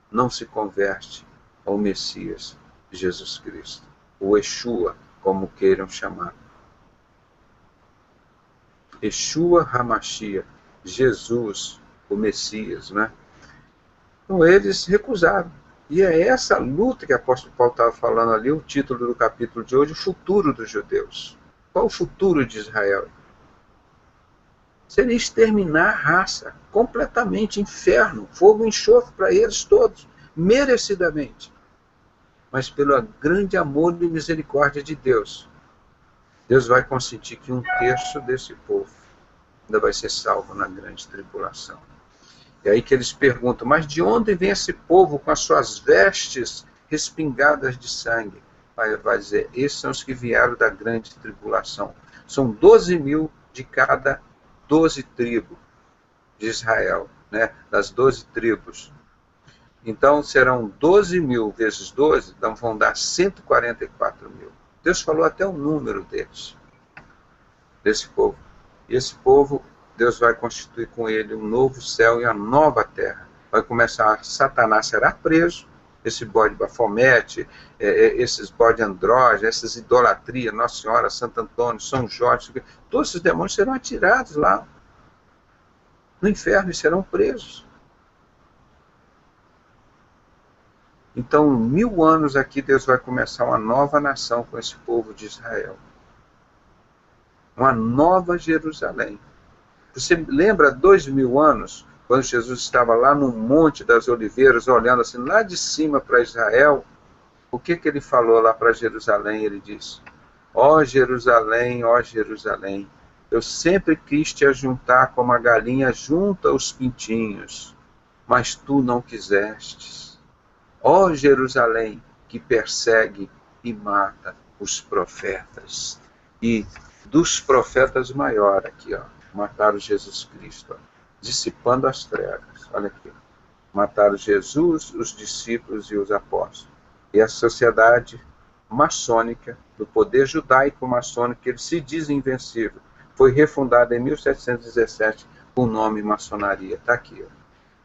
Speaker 3: não se converte ao Messias Jesus Cristo, o Yeshua, como queiram chamar. Yeshua HaMashiach, Jesus, o Messias, né? Então eles recusaram. E é essa luta que o apóstolo Paulo estava falando ali, o título do capítulo de hoje, o futuro dos judeus. Qual o futuro de Israel? Seria exterminar a raça, completamente, inferno, fogo e enxofre para eles todos, merecidamente. Mas pelo grande amor e misericórdia de Deus, Deus vai consentir que 1/3 desse povo ainda vai ser salvo na grande tribulação. E aí que eles perguntam, mas de onde vem esse povo com as suas vestes respingadas de sangue? Vai dizer, esses são os que vieram da grande tribulação. São 12.000 de cada 12 tribos de Israel, né? Das 12 tribos. Então serão 12.000 vezes 12, então vão dar 144.000. Deus falou até o número deles, desse povo. E esse povo, Deus vai constituir com ele um novo céu e uma nova terra. Vai começar, Satanás será preso, esse bode Bafomete, esses bode andrógenos, essas idolatrias, Nossa Senhora, Santo Antônio, São Jorge, todos esses demônios serão atirados lá no inferno e serão presos. Então, 1000 anos aqui, Deus vai começar uma nova nação com esse povo de Israel. Uma nova Jerusalém. Você lembra 2000 anos, quando Jesus estava lá no Monte das Oliveiras, olhando assim lá de cima para Israel? O que ele falou lá para Jerusalém? Ele disse, ó Jerusalém, eu sempre quis te ajuntar como a galinha junta os pintinhos, mas tu não quisestes. Ó Jerusalém, que persegue e mata os profetas. E dos profetas maior aqui, ó, mataram Jesus Cristo, ó, dissipando as trevas. Olha aqui. Mataram Jesus, os discípulos e os apóstolos. E a sociedade maçônica, do poder judaico maçônico, que ele se diz invencível, foi refundada em 1717 com o nome maçonaria. Está aqui, ó.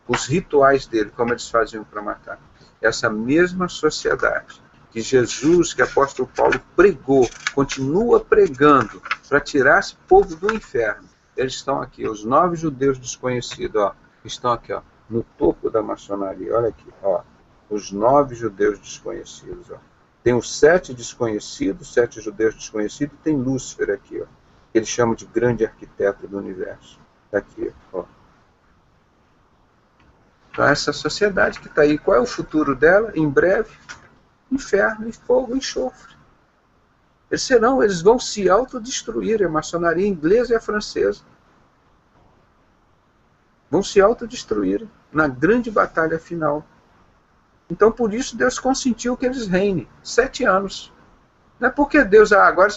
Speaker 3: Os rituais dele, como eles faziam para matar. Essa mesma sociedade que Jesus, que o apóstolo Paulo pregou, continua pregando para tirar esse povo do inferno. Eles estão aqui, os 9 judeus desconhecidos, ó, estão aqui, ó, no topo da maçonaria. Olha aqui, ó, os 9 judeus desconhecidos. Ó. Tem os 7 desconhecidos, 7 judeus desconhecidos, e tem Lúcifer aqui, ó, que eles chamam de grande arquiteto do universo. Está aqui, ó. Então, essa sociedade que está aí, qual é o futuro dela? Em breve, inferno e fogo e enxofre. Eles vão se autodestruir, a maçonaria inglesa e a francesa. Vão se autodestruir na grande batalha final. Então, por isso, Deus consentiu que eles reinem 7 anos. Não é porque Deus, agora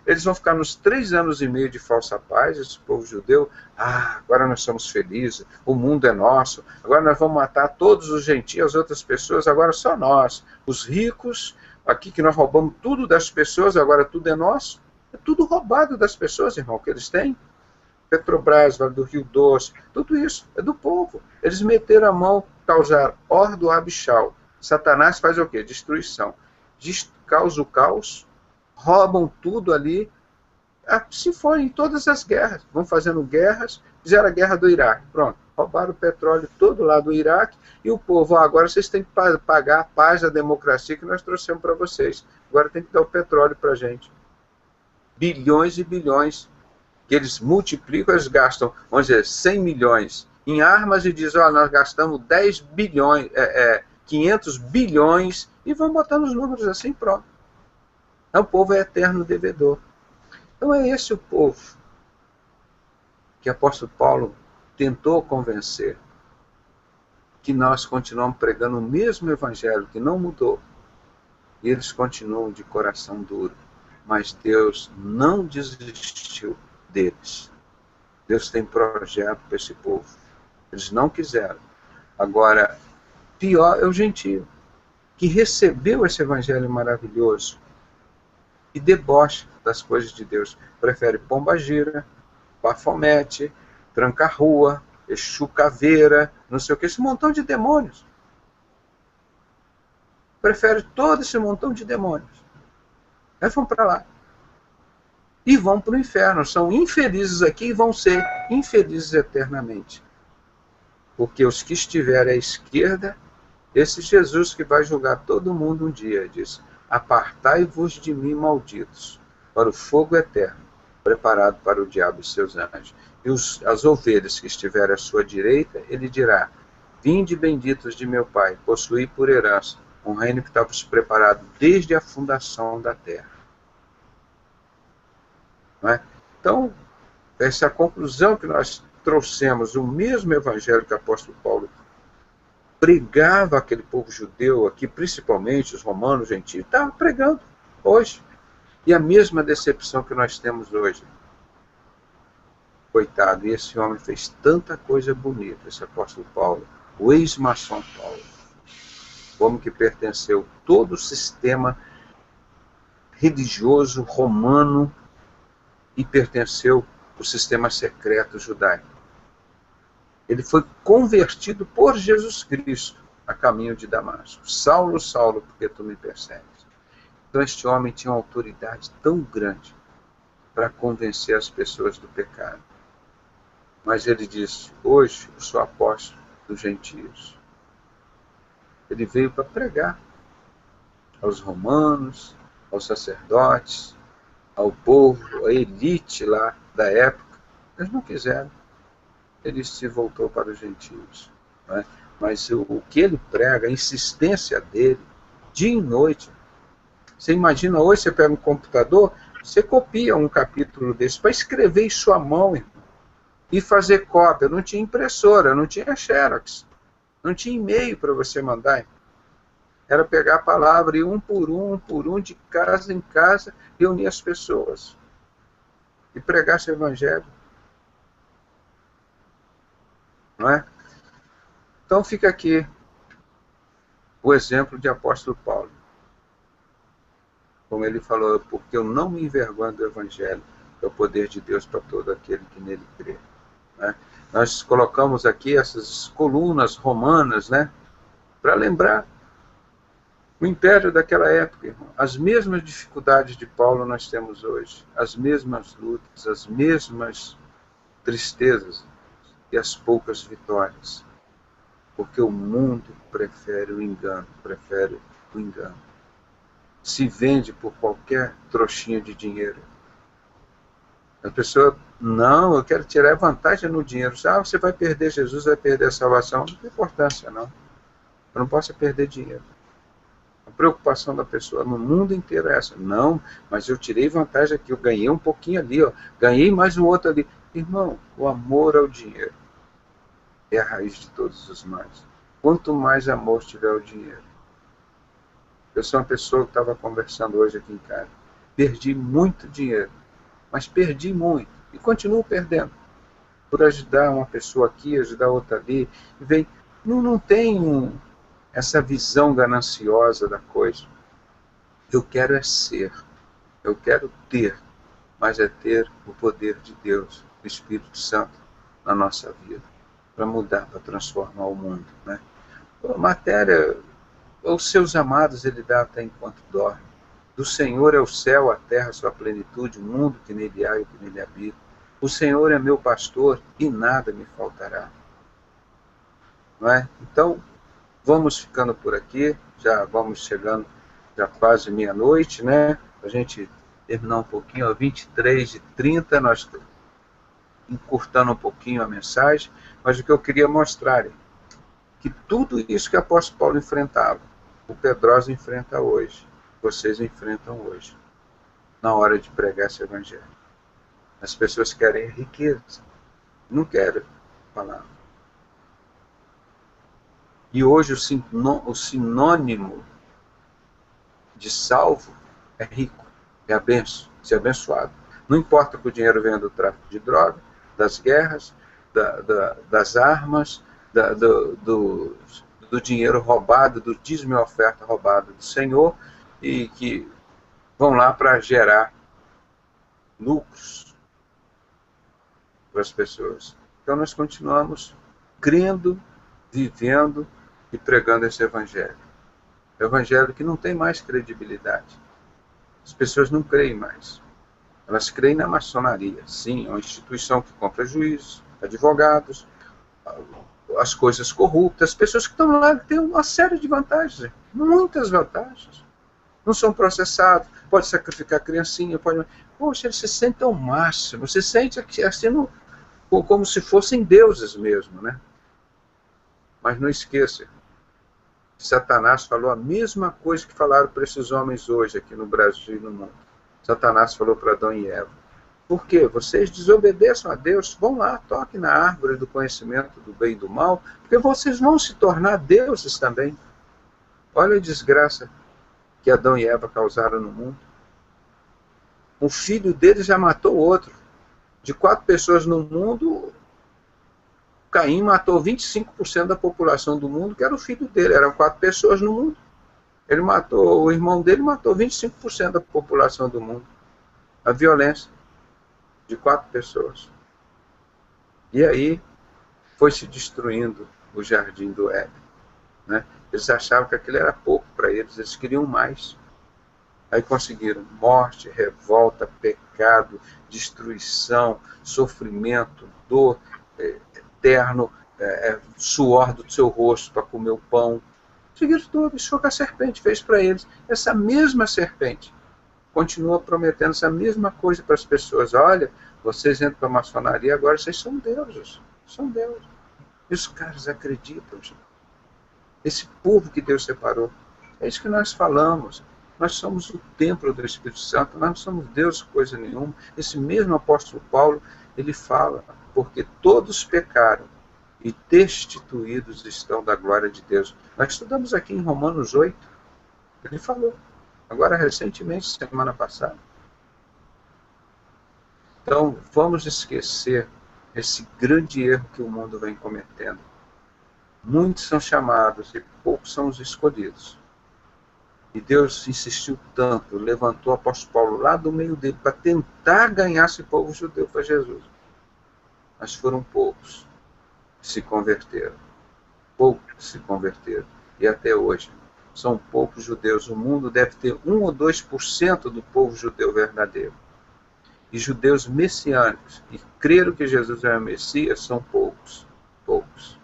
Speaker 3: eles vão ficar nos 3 anos e meio de falsa paz, esse povo judeu, agora nós somos felizes, o mundo é nosso, agora nós vamos matar todos os gentios, as outras pessoas, agora só nós, os ricos, aqui que nós roubamos tudo das pessoas, agora tudo é nosso, é tudo roubado das pessoas, irmão, que eles têm. Petrobras, Vale do Rio Doce, tudo isso é do povo. Eles meteram a mão, causaram ordo abixal. Satanás faz o quê? Destruição. Causa o caos, roubam tudo ali, se for em todas as guerras, vão fazendo guerras, fizeram a guerra do Iraque, pronto, roubaram o petróleo todo lá do Iraque, e o povo, agora vocês têm que pagar a paz, a democracia que nós trouxemos para vocês, agora tem que dar o petróleo para a gente. Bilhões e bilhões, que eles multiplicam, eles gastam, vamos dizer, 100 milhões em armas e dizem, nós gastamos 10 bilhões, 500 bilhões, e vão botando os números assim, pronto. Então, o povo é eterno devedor. Então é esse o povo que o apóstolo Paulo tentou convencer que nós continuamos pregando o mesmo evangelho, que não mudou. E eles continuam de coração duro. Mas Deus não desistiu deles. Deus tem projeto para esse povo. Eles não quiseram. Agora, pior é o gentio, que recebeu esse evangelho maravilhoso e debocha das coisas de Deus. Prefere pombagira, bafomete, tranca-rua, Exu caveira, não sei o que, esse montão de demônios. Prefere todo esse montão de demônios. Aí vão para lá. E vão para o inferno. São infelizes aqui e vão ser infelizes eternamente. Porque os que estiverem à esquerda, esse Jesus que vai julgar todo mundo um dia, diz: apartai-vos de mim, malditos, para o fogo eterno, preparado para o diabo e seus anjos. E as ovelhas que estiverem à sua direita, ele dirá: vinde benditos de meu Pai, possuí por herança um reino que estava preparado desde a fundação da terra. Não é? Então, essa é a conclusão que nós trouxemos. O mesmo evangelho que o apóstolo Paulo pregava aquele povo judeu aqui, principalmente os romanos, os gentios, estava pregando hoje. E a mesma decepção que nós temos hoje. Coitado, e esse homem fez tanta coisa bonita, esse apóstolo Paulo, o ex-maçom Paulo, como que pertenceu todo o sistema religioso romano e pertenceu ao sistema secreto judaico. Ele foi convertido por Jesus Cristo a caminho de Damasco. Saulo, Saulo, porque tu me persegues? Então este homem tinha uma autoridade tão grande para convencer as pessoas do pecado. Mas ele disse: hoje eu sou apóstolo dos gentios. Ele veio para pregar aos romanos, aos sacerdotes, ao povo, à elite lá da época. Eles não quiseram. Ele se voltou para os gentios. Não é? Mas o que ele prega, a insistência dele, dia e noite. Você imagina, hoje você pega um computador, você copia um capítulo desse para escrever em sua mão, irmão, e fazer cópia. Não tinha impressora, não tinha xerox, não tinha e-mail para você mandar. Era pegar a palavra e um, de casa em casa, reunir as pessoas e pregar esse evangelho. Não é? Então fica aqui o exemplo de apóstolo Paulo. Como ele falou: porque eu não me envergonho do evangelho, é o poder de Deus para todo aquele que nele crê. Né? Nós colocamos aqui essas colunas romanas, né, para lembrar o império daquela época, irmão. As mesmas dificuldades de Paulo nós temos hoje, as mesmas lutas, as mesmas tristezas e as poucas vitórias, porque o mundo prefere o engano, se vende por qualquer trouxinha de dinheiro. A pessoa: não, eu quero tirar vantagem no dinheiro. Você vai perder Jesus, vai perder a salvação. Não tem importância, não. Eu não posso perder dinheiro. A preocupação da pessoa no mundo inteiro é essa. Não, mas eu tirei vantagem aqui, eu ganhei um pouquinho ali, ó, ganhei mais um outro ali. Irmão, o amor ao dinheiro é a raiz de todos os males. Quanto mais amor tiver ao dinheiro. Eu sou uma pessoa que estava conversando hoje aqui em casa. Perdi muito dinheiro, mas perdi muito e continuo perdendo. Por ajudar uma pessoa aqui, ajudar outra ali. E vem, não tem essa visão gananciosa da coisa. Eu quero é ser, eu quero ter, mas é ter o poder de Deus, o Espírito Santo na nossa vida, para mudar, para transformar o mundo. Né? A matéria, os seus amados ele dá até enquanto dorme. Do Senhor é o céu, a terra, a sua plenitude, o mundo que nele há e o que nele habita. O Senhor é meu pastor e nada me faltará. Não é? Então, vamos ficando por aqui, já vamos chegando, já quase meia-noite, né? A gente terminar um pouquinho, 23h30, nós estamos encurtando um pouquinho a mensagem, mas o que eu queria mostrar é que tudo isso que o apóstolo Paulo enfrentava, o Pedrosa enfrenta hoje, vocês enfrentam hoje, na hora de pregar esse evangelho. As pessoas querem riqueza, não querem palavra. E hoje o sinônimo de salvo é rico, é ser abençoado. Não importa que o dinheiro venha do tráfico de droga, das guerras, das armas, do dinheiro roubado, do dízimo e oferta roubada do Senhor, e que vão lá para gerar lucros para as pessoas. Então nós continuamos crendo, vivendo e pregando esse evangelho. Evangelho que não tem mais credibilidade. As pessoas não creem mais. Elas creem na maçonaria. Sim, é uma instituição que compra juízes, advogados, as coisas corruptas. As pessoas que estão lá têm uma série de vantagens, muitas vantagens. Não são processados, pode sacrificar a criancinha, pode... Poxa, eles se sentem ao máximo, se sente assim, como se fossem deuses mesmo, né? Mas não esqueça, Satanás falou a mesma coisa que falaram para esses homens hoje aqui no Brasil e no mundo. Satanás falou para Adão e Eva: por quê? Vocês desobedeçam a Deus, vão lá, toquem na árvore do conhecimento do bem e do mal, porque vocês vão se tornar deuses também. Olha a desgraça que Adão e Eva causaram no mundo. Um filho deles já matou o outro. De 4 pessoas no mundo, Caim matou 25% da população do mundo, que era o filho dele. Eram 4 pessoas no mundo. Ele matou, o irmão dele matou 25% da população do mundo. A violência de 4 pessoas. E aí foi se destruindo o jardim do Éden, né? Eles achavam que aquilo era pouco para eles, eles queriam mais. Aí conseguiram morte, revolta, pecado, destruição, sofrimento, dor eterno, suor do seu rosto para comer o pão. Seguiram tudo, isso foi o que a serpente fez para eles. Essa mesma serpente continua prometendo essa mesma coisa para as pessoas. Olha, vocês entram para a maçonaria, agora vocês são deuses. São deuses. E os caras acreditam, gente. Esse povo que Deus separou. É isso que nós falamos. Nós somos o templo do Espírito Santo, nós não somos Deus coisa nenhuma. Esse mesmo apóstolo Paulo, ele fala, porque todos pecaram e destituídos estão da glória de Deus. Nós estudamos aqui em Romanos 8, ele falou, agora recentemente, semana passada. Então, vamos esquecer esse grande erro que o mundo vem cometendo. Muitos são chamados e poucos são os escolhidos. E Deus insistiu tanto, levantou o apóstolo Paulo lá do meio dele para tentar ganhar esse povo judeu para Jesus. Mas foram poucos que se converteram. Poucos se converteram. E até hoje são poucos judeus. O mundo deve ter 1 ou 2% do povo judeu verdadeiro. E judeus messiânicos, que creram que Jesus é o Messias, são poucos. Poucos.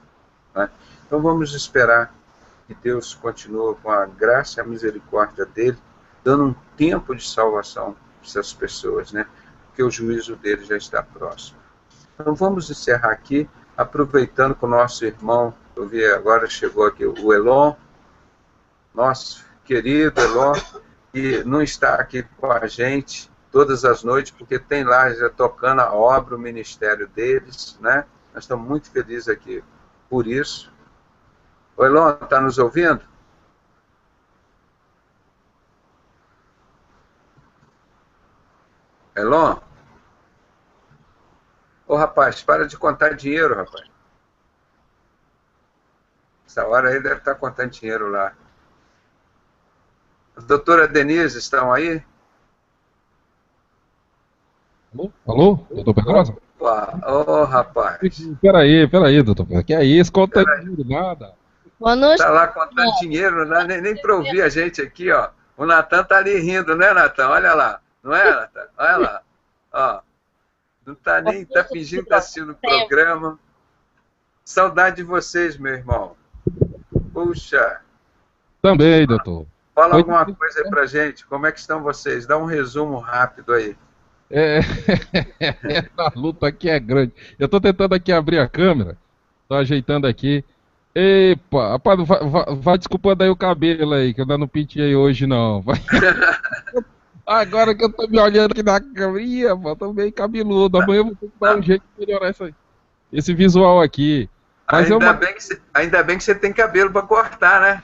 Speaker 3: Né? Então vamos esperar que Deus continue com a graça e a misericórdia dele, dando um tempo de salvação para essas pessoas, né? Porque o juízo dele já está próximo. Então vamos encerrar aqui, aproveitando que o nosso irmão, eu vi agora chegou aqui o Elon, nosso querido Elon, que não está aqui com a gente todas as noites, porque tem lá já tocando a obra, o ministério deles, né? Nós estamos muito felizes aqui por isso. O Elon, está nos ouvindo? Elon? Ô rapaz, para de contar dinheiro, rapaz. Essa hora aí deve estar contando dinheiro lá. A doutora Denise, estão aí?
Speaker 6: Alô? Alô? Doutor Pedrosa?
Speaker 3: Ô, rapaz.
Speaker 6: Peraí, doutor Pedrosa. Que é isso? Conta dinheiro, nada.
Speaker 7: Boa noite.
Speaker 3: Está lá contando dinheiro, não dá nem para ouvir a gente aqui, ó. O Natan está ali rindo, né, Natan? Olha lá. Não é, Natan? Olha lá. Ó. Não está nem, está fingindo que está assistindo o programa. Saudade de vocês, meu irmão. Puxa.
Speaker 6: Também, doutor.
Speaker 3: Fala alguma coisa aí pra gente. Como é que estão vocês? Dá um resumo rápido aí.
Speaker 6: Essa luta aqui é grande. Eu estou tentando aqui abrir a câmera. Estou ajeitando aqui. Epa, rapaz, vai desculpando aí o cabelo aí, que eu ainda não pintei hoje não. Agora que eu tô me olhando aqui na câmera, tô meio cabeludo. Amanhã eu vou ter que dar um jeito de melhorar esse visual aqui. Mas é uma...
Speaker 3: Ainda bem que você tem cabelo para cortar, né?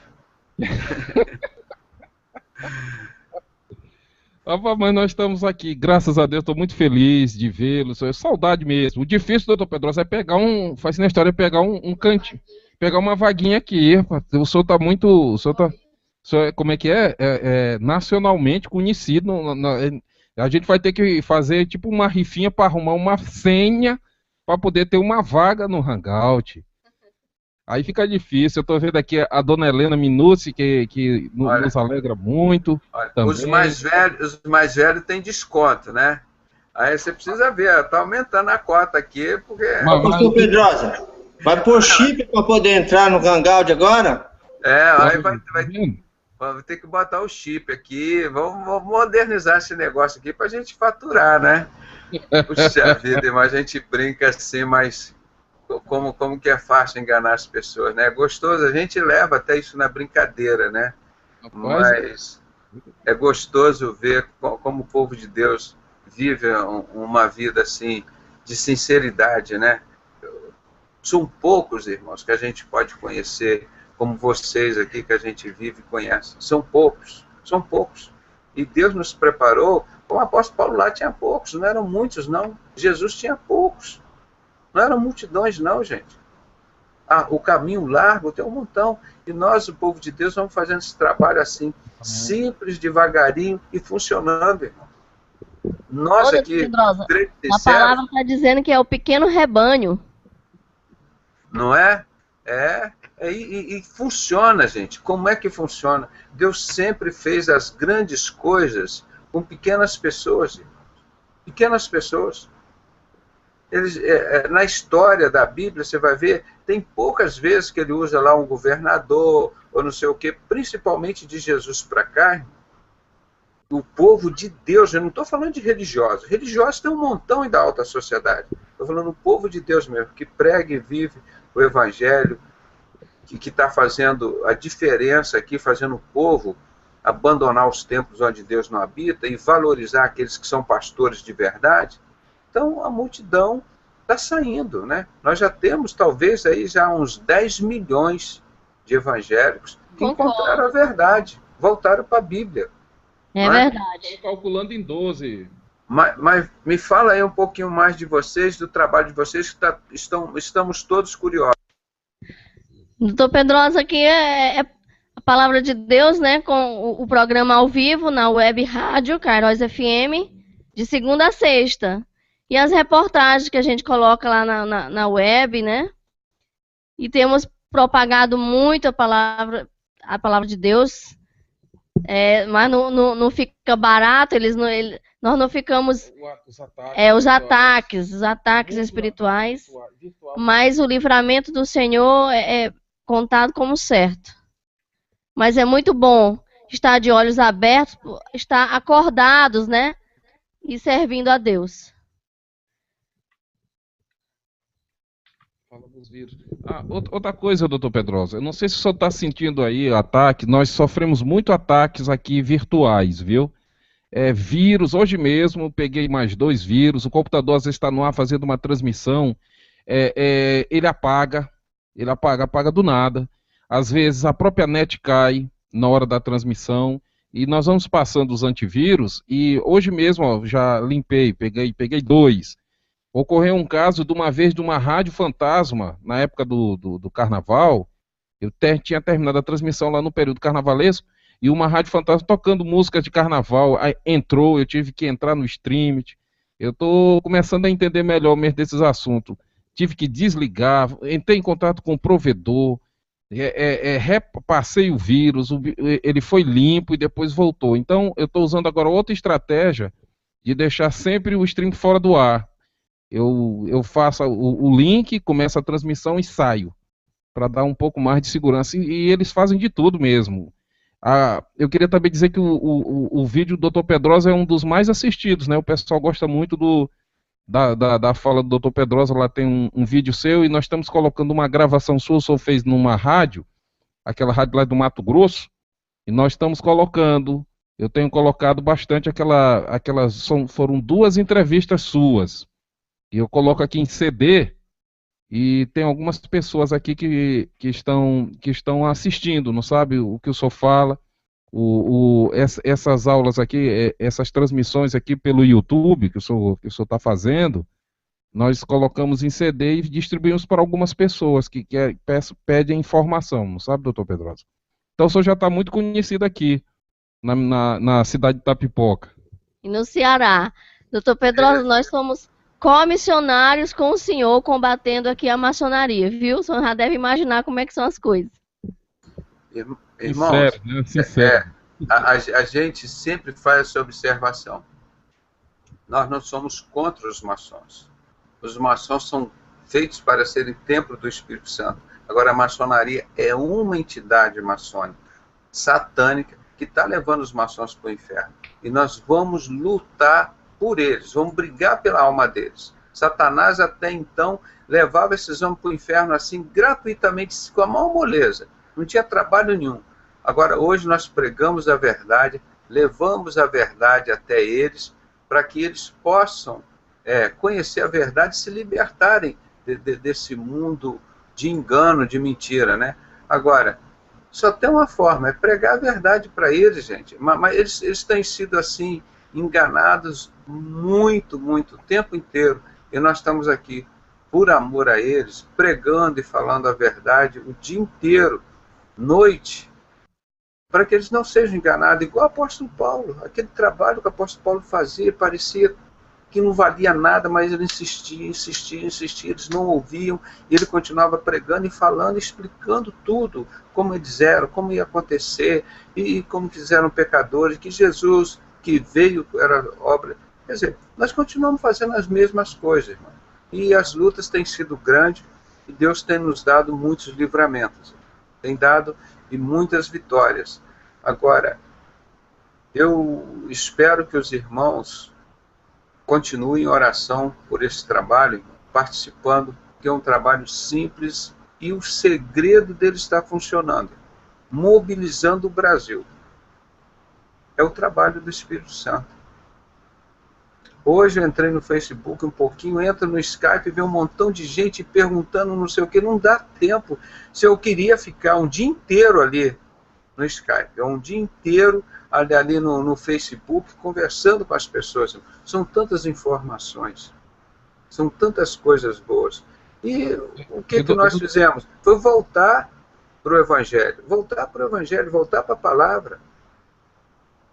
Speaker 6: Mas nós estamos aqui, graças a Deus, estou muito feliz de vê-lo. É saudade mesmo. O difícil, doutor Pedrosa, é pegar faz na história, pegar um cantinho, pegar uma vaguinha aqui. O senhor está muito. O senhor como é que é? Nacionalmente conhecido. A gente vai ter que fazer tipo uma rifinha para arrumar uma senha para poder ter uma vaga no Hangout. Aí fica difícil. Eu estou vendo aqui a dona Helena Minucci, que nos alegra muito.
Speaker 3: Olha, os mais velhos têm desconto, né? Aí você precisa ver, está aumentando a cota aqui, porque...
Speaker 7: Doutor Pedrosa, vai pôr chip para poder entrar no Hangout agora?
Speaker 3: Aí vai ter que botar o chip aqui. Vamos modernizar esse negócio aqui para a gente faturar, né? Puxa vida, mas a gente brinca assim, mas... Como que é fácil enganar as pessoas, né? É gostoso, a gente leva até isso na brincadeira, né? Mas é gostoso ver como o povo de Deus vive uma vida assim, de sinceridade, né? São poucos, irmãos, que a gente pode conhecer, como vocês aqui que a gente vive e conhece. São poucos. E Deus nos preparou, como o apóstolo Paulo lá tinha poucos, não eram muitos, não. Jesus tinha poucos. Não eram multidões, não, gente. O caminho largo tem um montão. E nós, o povo de Deus, vamos fazendo esse trabalho assim, simples, devagarinho e funcionando, irmão. Nós aqui,
Speaker 8: a palavra está dizendo que é o pequeno rebanho.
Speaker 3: Não é? E funciona, gente. Como é que funciona? Deus sempre fez as grandes coisas com pequenas pessoas, irmão. Pequenas pessoas. Na história da Bíblia, você vai ver, tem poucas vezes que ele usa lá um governador, ou não sei o quê, principalmente de Jesus para cá. O povo de Deus, eu não estou falando de religiosos. Religiosos tem um montão da alta sociedade. Estou falando do povo de Deus mesmo, que prega e vive o Evangelho, que está fazendo a diferença aqui, fazendo o povo abandonar os templos onde Deus não habita e valorizar aqueles que são pastores de verdade. Então, a multidão está saindo, né? Nós já temos, talvez, aí já uns 10 milhões de evangélicos que encontraram a verdade, voltaram para a Bíblia.
Speaker 8: É verdade.
Speaker 6: Estou calculando em 12.
Speaker 3: Mas me fala aí um pouquinho mais de vocês, do trabalho de vocês, que estamos todos curiosos.
Speaker 8: Doutor Pedrosa, aqui é a palavra de Deus, né? Com o programa ao vivo na web rádio Kairos FM, de segunda a sexta. E as reportagens que a gente coloca lá na web, né? E temos propagado muito a palavra de Deus. Mas não fica barato, nós não ficamos... Os ataques espirituais. Mas o livramento do Senhor é contado como certo. Mas é muito bom estar de olhos abertos, estar acordados, né? E servindo a Deus.
Speaker 6: Fala dos vírus. Outra coisa, doutor Pedrosa, eu não sei se o senhor está sentindo aí ataque, nós sofremos muito ataques aqui virtuais, viu? Vírus, hoje mesmo peguei mais 2 vírus, o computador às vezes está no ar fazendo uma transmissão, ele apaga do nada, às vezes a própria net cai na hora da transmissão, e nós vamos passando os antivírus, e hoje mesmo ó, já limpei, peguei 2. Ocorreu um caso de uma rádio fantasma, na época do carnaval. Eu tinha terminado a transmissão lá no período carnavalesco, e uma rádio fantasma tocando música de carnaval, aí entrou, eu tive que entrar no stream. Eu estou começando a entender melhor mesmo desses assuntos. Tive que desligar, entrei em contato com o provedor, repassei o vírus, ele foi limpo e depois voltou. Então, eu estou usando agora outra estratégia de deixar sempre o stream fora do ar. Eu faço o link, começo a transmissão e saio, para dar um pouco mais de segurança. E eles fazem de tudo mesmo. Eu queria também dizer que o vídeo do Dr. Pedrosa é um dos mais assistidos, né? O pessoal gosta muito da fala do Dr. Pedrosa. Lá tem um vídeo seu, e nós estamos colocando uma gravação sua, o senhor fez numa rádio, aquela rádio lá do Mato Grosso, e nós estamos colocando, eu tenho colocado bastante foram 2 entrevistas suas. E eu coloco aqui em CD, E tem algumas pessoas aqui que estão assistindo, não sabe o que o senhor fala. Essas aulas aqui, essas transmissões aqui pelo YouTube que o senhor está fazendo, nós colocamos em CD e distribuímos para algumas pessoas que pedem informação, não sabe, doutor Pedrosa? Então o senhor já está muito conhecido aqui na cidade de Itapipoca.
Speaker 8: E no Ceará. Doutor Pedrosa, nós somos comissionários com o senhor combatendo aqui a maçonaria, viu? O senhor já deve imaginar como é que são as coisas.
Speaker 3: Irmãos,
Speaker 6: Sincero, né? Sincero.
Speaker 3: A gente sempre faz essa observação. Nós não somos contra os maçons. Os maçons são feitos para serem templo do Espírito Santo. Agora, a maçonaria é uma entidade maçônica, satânica, que está levando os maçons para o inferno. E nós vamos lutar por eles, vamos brigar pela alma deles. Satanás até então levava esses homens para o inferno assim, gratuitamente, com a maior moleza. Não tinha trabalho nenhum. Agora, hoje nós pregamos a verdade, levamos a verdade até eles, para que eles possam conhecer a verdade e se libertarem desse mundo de engano, de mentira, né? Agora, só tem uma forma, é pregar a verdade para eles, gente. Mas eles têm sido assim, enganados muito o tempo inteiro. E nós estamos aqui, por amor a eles, pregando e falando a verdade o dia inteiro, noite, para que eles não sejam enganados, igual o apóstolo Paulo. Aquele trabalho que o apóstolo Paulo fazia, parecia que não valia nada, mas ele insistia, eles não ouviam, e ele continuava pregando e falando, explicando tudo, como eles eram, como ia acontecer, e como fizeram pecadores, que Jesus, que veio, era obra. Quer dizer, nós continuamos fazendo as mesmas coisas, irmão. E as lutas têm sido grandes, e Deus tem nos dado muitos livramentos, tem dado e muitas vitórias. Agora, eu espero que os irmãos continuem em oração por esse trabalho, participando, que é um trabalho simples, e o segredo dele está funcionando, mobilizando o Brasil. É o trabalho do Espírito Santo. Hoje eu entrei no Facebook um pouquinho, entro no Skype e vê um montão de gente perguntando não sei o que, não dá tempo. Se eu queria ficar um dia inteiro ali no Skype, um dia inteiro ali no Facebook, conversando com as pessoas. São tantas informações, são tantas coisas boas. E o que nós fizemos? Foi voltar para o Evangelho, voltar para a palavra.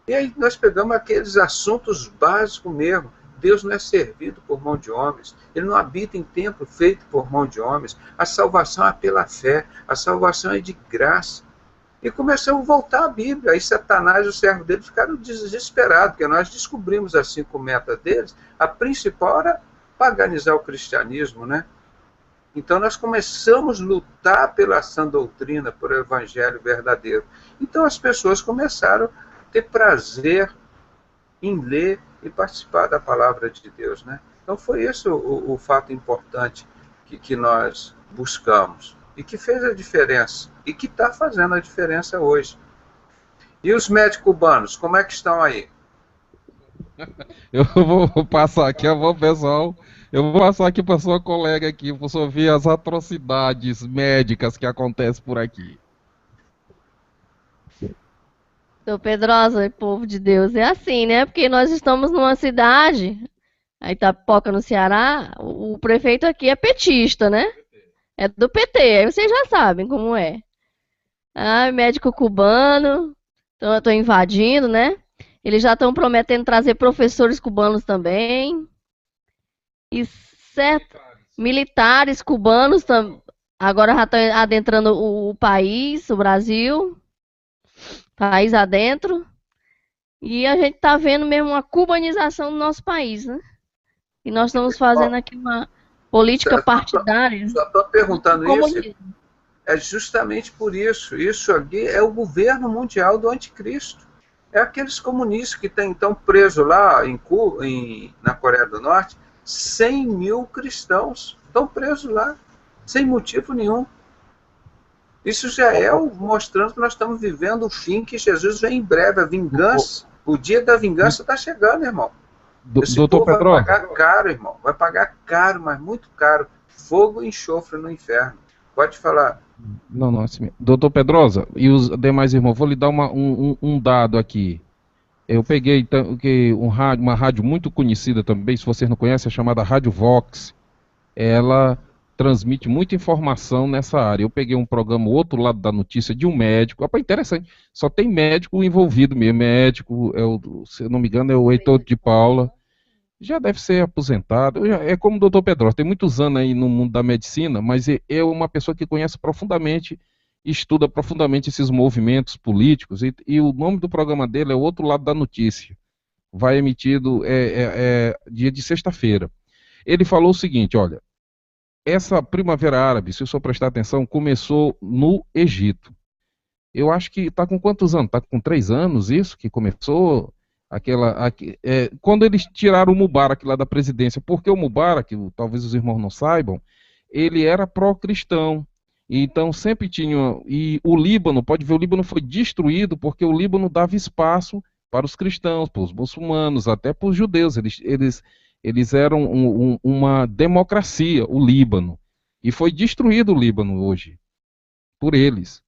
Speaker 3: E aí nós pegamos aqueles assuntos básicos mesmo. Deus não é servido por mão de homens, ele não habita em templo feito por mão de homens. A salvação é pela fé, a salvação é de graça. E começamos a voltar à Bíblia. Aí Satanás e o servo dele ficaram desesperados, porque nós descobrimos as 5 metas deles. A principal era paganizar o cristianismo, né? Então nós começamos a lutar pela sã doutrina, por o evangelho verdadeiro. Então as pessoas começaram a ter prazer em ler e participar da palavra de Deus, né? Então foi esse o fato importante que nós buscamos e que fez a diferença e que está fazendo a diferença hoje. E os médicos cubanos, como é que estão aí?
Speaker 6: Eu vou passar aqui, pessoal. Eu vou passar aqui para sua colega aqui, para você ver as atrocidades médicas que acontecem por aqui.
Speaker 8: Doutor Pedrosa, povo de Deus, é assim, né? Porque nós estamos numa cidade, a Itapipoca, no Ceará, o prefeito aqui é petista, né? É do PT, aí vocês já sabem como é. Ah, médico cubano, então eu tô invadindo, né? Eles já estão prometendo trazer professores cubanos também. E militares cubanos agora já estão adentrando o país, o Brasil. País adentro, e a gente está vendo mesmo uma cubanização do nosso país, né? E nós estamos fazendo aqui uma política partidária.
Speaker 3: Só estou perguntando isso, é justamente por isso. Isso aqui é o governo mundial do anticristo. É aqueles comunistas que estão presos lá na Coreia do Norte, 100 mil cristãos estão presos lá, sem motivo nenhum. Isso já é mostrando que nós estamos vivendo o fim, que Jesus vem em breve, a vingança. O dia da vingança está chegando, irmão. Esse
Speaker 6: Doutor
Speaker 3: povo
Speaker 6: Pedrosa,
Speaker 3: vai pagar caro, irmão. Vai pagar caro, mas muito caro. fogo e enxofre no inferno. Pode falar.
Speaker 6: Não, assim mesmo. Doutor Pedrosa e os demais irmãos, vou lhe dar um dado aqui. Eu peguei uma rádio muito conhecida também, se vocês não conhecem, é chamada Rádio Vox. Ela transmite muita informação nessa área. Eu peguei um programa, o outro lado da notícia, de um médico. Rapaz, interessante. Só tem médico envolvido mesmo. Médico, se eu não me engano, é o Heitor de Paula. Já deve ser aposentado. É como o doutor Pedrosa, tem muitos anos aí no mundo da medicina, mas é uma pessoa que conhece profundamente, estuda profundamente esses movimentos políticos, e o nome do programa dele é O Outro Lado da Notícia. Vai emitido dia de sexta-feira. Ele falou o seguinte, olha, essa Primavera Árabe, se o senhor prestar atenção, começou no Egito. Eu acho que está com quantos anos? Está com 3 anos isso que começou? Quando eles tiraram o Mubarak lá da presidência, porque o Mubarak, talvez os irmãos não saibam, ele era pró-cristão, então sempre tinha, e o Líbano, pode ver, o Líbano foi destruído porque o Líbano dava espaço para os cristãos, para os muçulmanos, até para os judeus, eles eram uma democracia, o Líbano, e foi destruído o Líbano hoje, por eles.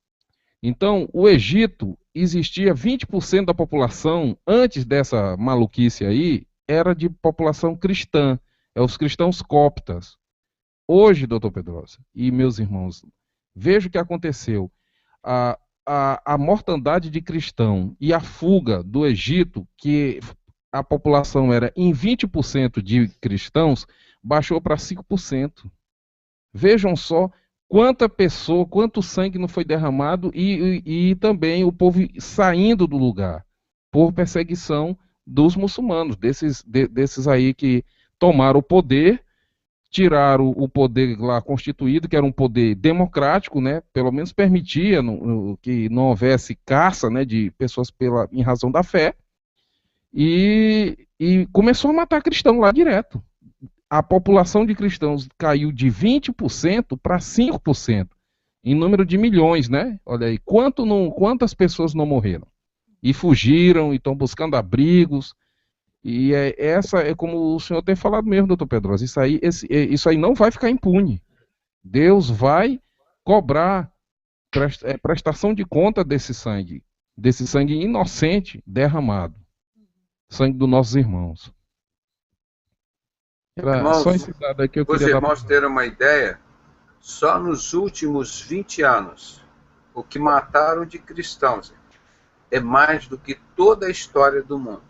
Speaker 6: Então, o Egito, existia 20% da população, antes dessa maluquice aí, era de população cristã, os cristãos coptas. Hoje, doutor Pedrosa e meus irmãos, veja o que aconteceu. A mortandade de cristão e a fuga do Egito, que a população era em 20% de cristãos, baixou para 5%. Vejam só quanto sangue não foi derramado e também o povo saindo do lugar por perseguição dos muçulmanos, desses aí que tomaram o poder, tiraram o poder lá constituído, que era um poder democrático, né? Pelo menos permitia que não houvesse caça, né, de pessoas em razão da fé, e começou a matar cristão lá direto. A população de cristãos caiu de 20% para 5%, em número de milhões, né? Olha aí, quantas pessoas não morreram? E fugiram, e estão buscando abrigos, e essa é como o senhor tem falado mesmo, doutor Pedrosa, isso aí não vai ficar impune. Deus vai cobrar prestação de conta desse sangue inocente derramado, sangue dos nossos irmãos.
Speaker 3: Irmãos,
Speaker 6: só esse dado aqui eu
Speaker 3: os
Speaker 6: queria
Speaker 3: irmãos terem uma ideia, só nos últimos 20 anos, o que mataram de cristãos é mais do que toda a história do mundo,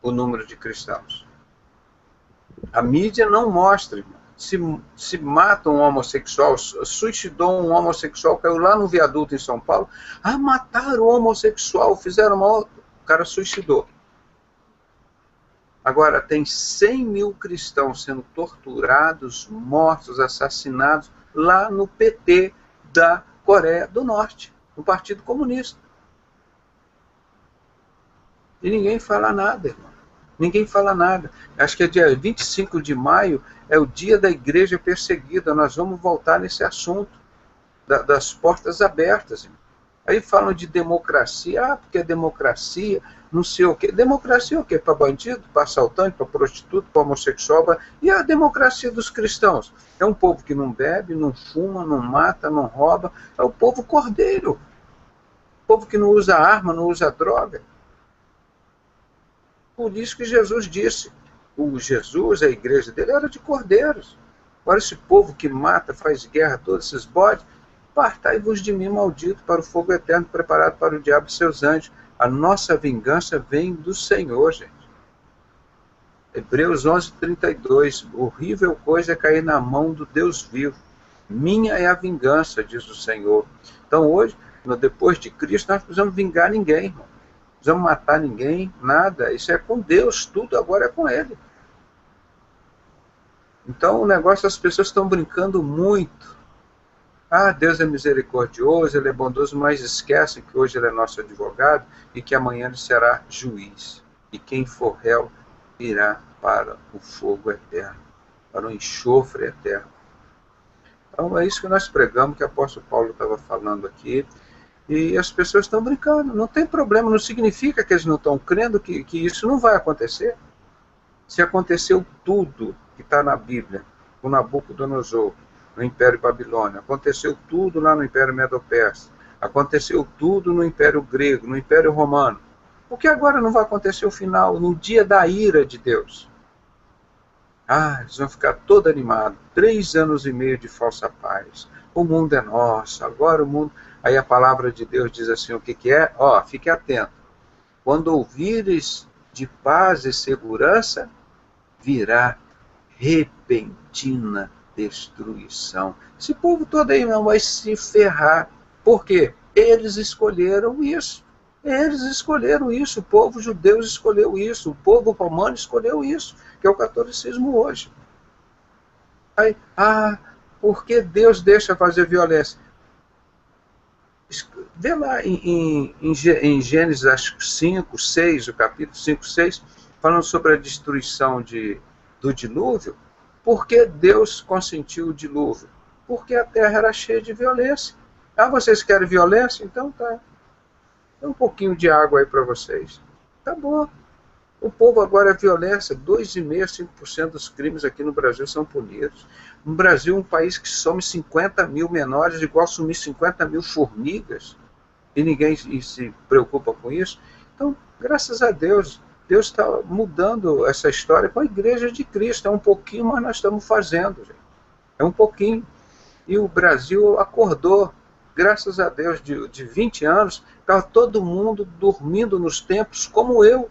Speaker 3: o número de cristãos. A mídia não mostra, irmão. Se mata um homossexual, suicidou um homossexual, caiu lá no viaduto em São Paulo, mataram o homossexual, fizeram mal, o cara suicidou. Agora, tem 100 mil cristãos sendo torturados, mortos, assassinados, lá no PT da Coreia do Norte, no Partido Comunista. E ninguém fala nada, irmão. Ninguém fala nada. Acho que é dia 25 de maio, é o dia da igreja perseguida. Nós vamos voltar nesse assunto, das portas abertas, irmão. Aí falam de democracia, porque é democracia, não sei o quê. Democracia o quê? Para bandido, para assaltante, para prostituto, para homossexual. E a democracia dos cristãos? É um povo que não bebe, não fuma, não mata, não rouba. É o povo cordeiro. O povo que não usa arma, não usa droga. Por isso que Jesus disse, a igreja dele era de cordeiros. Agora esse povo que mata, faz guerra, todos esses bodes, partai-vos de mim, maldito, para o fogo eterno preparado para o diabo e seus anjos. A nossa vingança vem do Senhor, gente. Hebreus 11:32. Horrível coisa é cair na mão do Deus vivo. Minha é a vingança, diz o Senhor. Então hoje, depois de Cristo, nós não precisamos vingar ninguém, irmão. Não precisamos matar ninguém, nada. Isso é com Deus, tudo agora é com Ele. Então o negócio, as pessoas estão brincando muito. Deus é misericordioso, Ele é bondoso, mas esquecem que hoje Ele é nosso advogado e que amanhã Ele será juiz. E quem for réu irá para o fogo eterno, para o enxofre eterno. Então é isso que nós pregamos, que o apóstolo Paulo estava falando aqui. E as pessoas estão brincando, não tem problema, não significa que eles não estão crendo que isso não vai acontecer. Se aconteceu tudo que está na Bíblia, com Nabucodonosor, no Império Babilônio. Aconteceu tudo lá no Império Medo-Persa. Aconteceu tudo no Império Grego, no Império Romano. Por que agora não vai acontecer o final, no dia da ira de Deus? Eles vão ficar todo animados. 3 anos e meio de falsa paz. O mundo é nosso, agora o mundo... Aí a palavra de Deus diz assim, o que é? Fique atento. Quando ouvires de paz e segurança, virá repentina destruição. Esse povo todo aí não vai se ferrar. Por quê? Eles escolheram isso. Eles escolheram isso. O povo judeu escolheu isso. O povo romano escolheu isso, que é o catolicismo hoje. Aí, por que Deus deixa fazer violência? Vê lá em Gênesis, acho que 5, 6, o capítulo 5, 6, falando sobre a destruição do dilúvio. Por que Deus consentiu o dilúvio? Porque a terra era cheia de violência. Vocês querem violência? Então tá. Tem um pouquinho de água aí para vocês. Tá bom. O povo agora é violência. 2,5%, 5% dos crimes aqui no Brasil são punidos. No Brasil, um país que some 50 mil menores, igual sumir 50 mil formigas, e ninguém se preocupa com isso. Então, graças a Deus, Deus está mudando essa história com a Igreja de Cristo. É um pouquinho, mas nós estamos fazendo, gente. É um pouquinho. E o Brasil acordou. Graças a Deus, de 20 anos, estava todo mundo dormindo nos templos, como eu.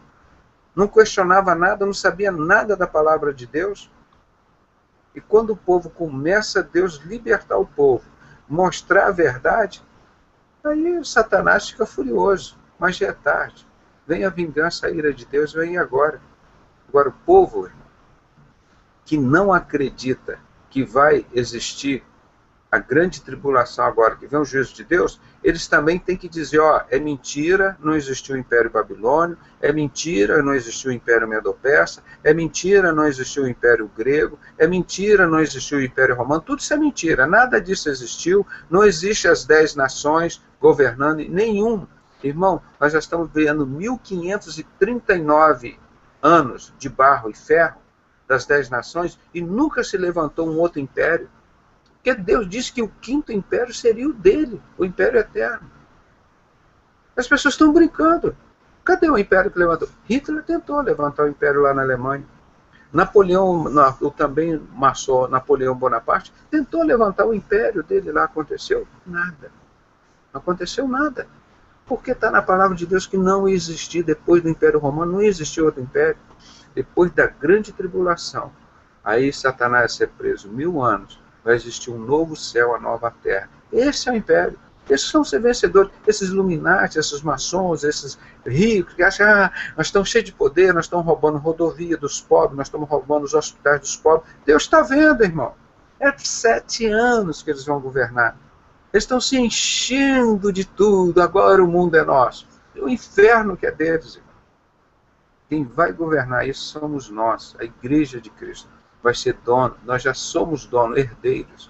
Speaker 3: Não questionava nada, não sabia nada da palavra de Deus. E quando o povo começa, Deus libertar o povo, mostrar a verdade, aí o Satanás fica furioso. Mas já é tarde. Vem a vingança, a ira de Deus, vem agora. Agora o povo, irmão, que não acredita que vai existir a grande tribulação agora, que vem o juízo de Deus, eles também têm que dizer, é mentira, não existiu o Império Babilônio, é mentira, não existiu o Império Medo-Persa, é mentira, não existiu o Império Grego, é mentira, não existiu o Império Romano, tudo isso é mentira, nada disso existiu, não existe as 10 nações governando, nenhum. Irmão, nós já estamos vendo 1539 anos de barro e ferro das 10 nações e nunca se levantou um outro império. Porque Deus disse que o 5º império seria o dele, o império eterno. As pessoas estão brincando. Cadê o império que levantou? Hitler tentou levantar o império lá na Alemanha. Napoleão, também maçom Napoleão Bonaparte, tentou levantar o império dele lá. Aconteceu nada. Não aconteceu nada. Porque está na palavra de Deus que não existia, depois do Império Romano, não existiu outro império. Depois da grande tribulação, aí Satanás vai ser preso 1000 anos. Vai existir um novo céu, a nova terra. Esse é o império. Esses são os vencedores. Esses Illuminati, esses maçons, esses ricos que acham nós estamos cheios de poder, nós estamos roubando rodovia dos pobres, nós estamos roubando os hospitais dos pobres. Deus está vendo, irmão. É 7 anos que eles vão governar. Eles estão se enchendo de tudo. Agora o mundo é nosso. O inferno que é deles, irmão. Quem vai governar isso somos nós, a Igreja de Cristo. Vai ser dono, nós já somos donos, herdeiros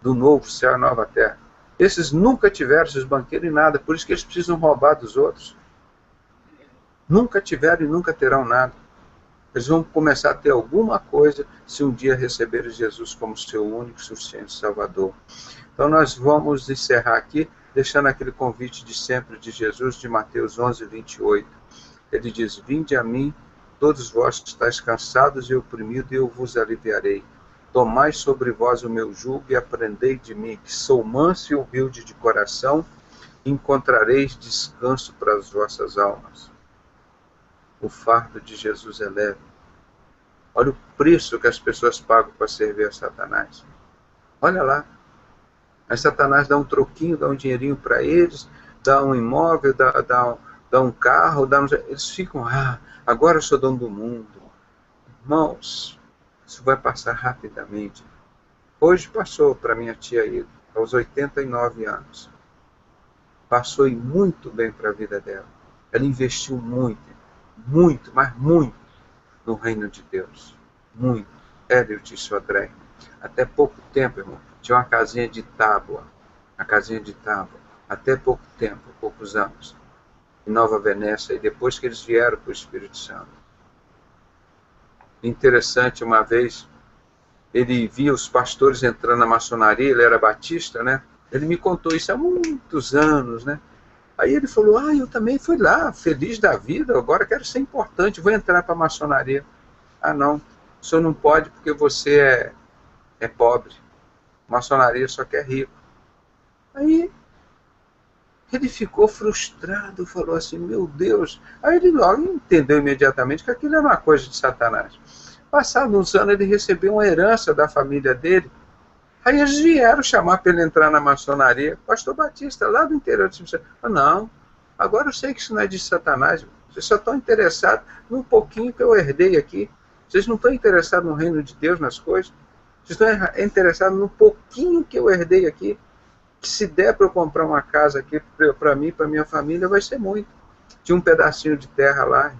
Speaker 3: do novo céu e nova terra. Esses nunca tiveram, esses banqueiros, em nada, por isso que eles precisam roubar dos outros. Nunca tiveram e nunca terão nada. Eles vão começar a ter alguma coisa se um dia receberem Jesus como seu único, suficiente Salvador. Então nós vamos encerrar aqui, deixando aquele convite de sempre de Jesus, de Mateus 11, 28. Ele diz, vinde a mim, todos vós estáis cansados e oprimidos, e eu vos aliviarei. Tomai sobre vós o meu jugo e aprendei de mim, que sou manso e humilde de coração, e encontrareis descanso para as vossas almas. O fardo de Jesus é leve. Olha o preço que as pessoas pagam para servir a Satanás. Olha lá. Aí Satanás dá um troquinho, dá um dinheirinho para eles, dá um imóvel, dá um carro, eles ficam, agora eu sou dono do mundo. Irmãos, isso vai passar rapidamente. Hoje passou para minha tia Ida, aos 89 anos. Passou e muito bem para a vida dela. Ela investiu muito, mas muito no reino de Deus. Muito. Ela e o tio Sodré. Até pouco tempo, irmão, tinha uma casinha de tábua. Até pouco tempo, poucos anos. Em Nova Venécia, e depois que eles vieram para o Espírito Santo. Interessante, uma vez, ele via os pastores entrando na maçonaria, ele era batista, né? Ele me contou isso há muitos anos, né? Aí ele falou, eu também fui lá, feliz da vida, agora quero ser importante, vou entrar para a maçonaria. Ah, não, o senhor não pode porque você é pobre. Maçonaria só quer rico. Aí ele ficou frustrado, falou assim, meu Deus. Aí ele logo entendeu imediatamente que aquilo era uma coisa de Satanás. Passados uns anos, ele recebeu uma herança da família dele. Aí eles vieram chamar para ele entrar na maçonaria. Pastor Batista, lá do interior de São Paulo. Não, agora eu sei que isso não é de Satanás. Vocês só estão interessados num pouquinho que eu herdei aqui. Vocês não estão interessados no reino de Deus, nas coisas. Vocês estão interessados no pouquinho que eu herdei aqui. Que se der para eu comprar uma casa aqui para mim, para minha família, vai ser muito. Tinha um pedacinho de terra lá.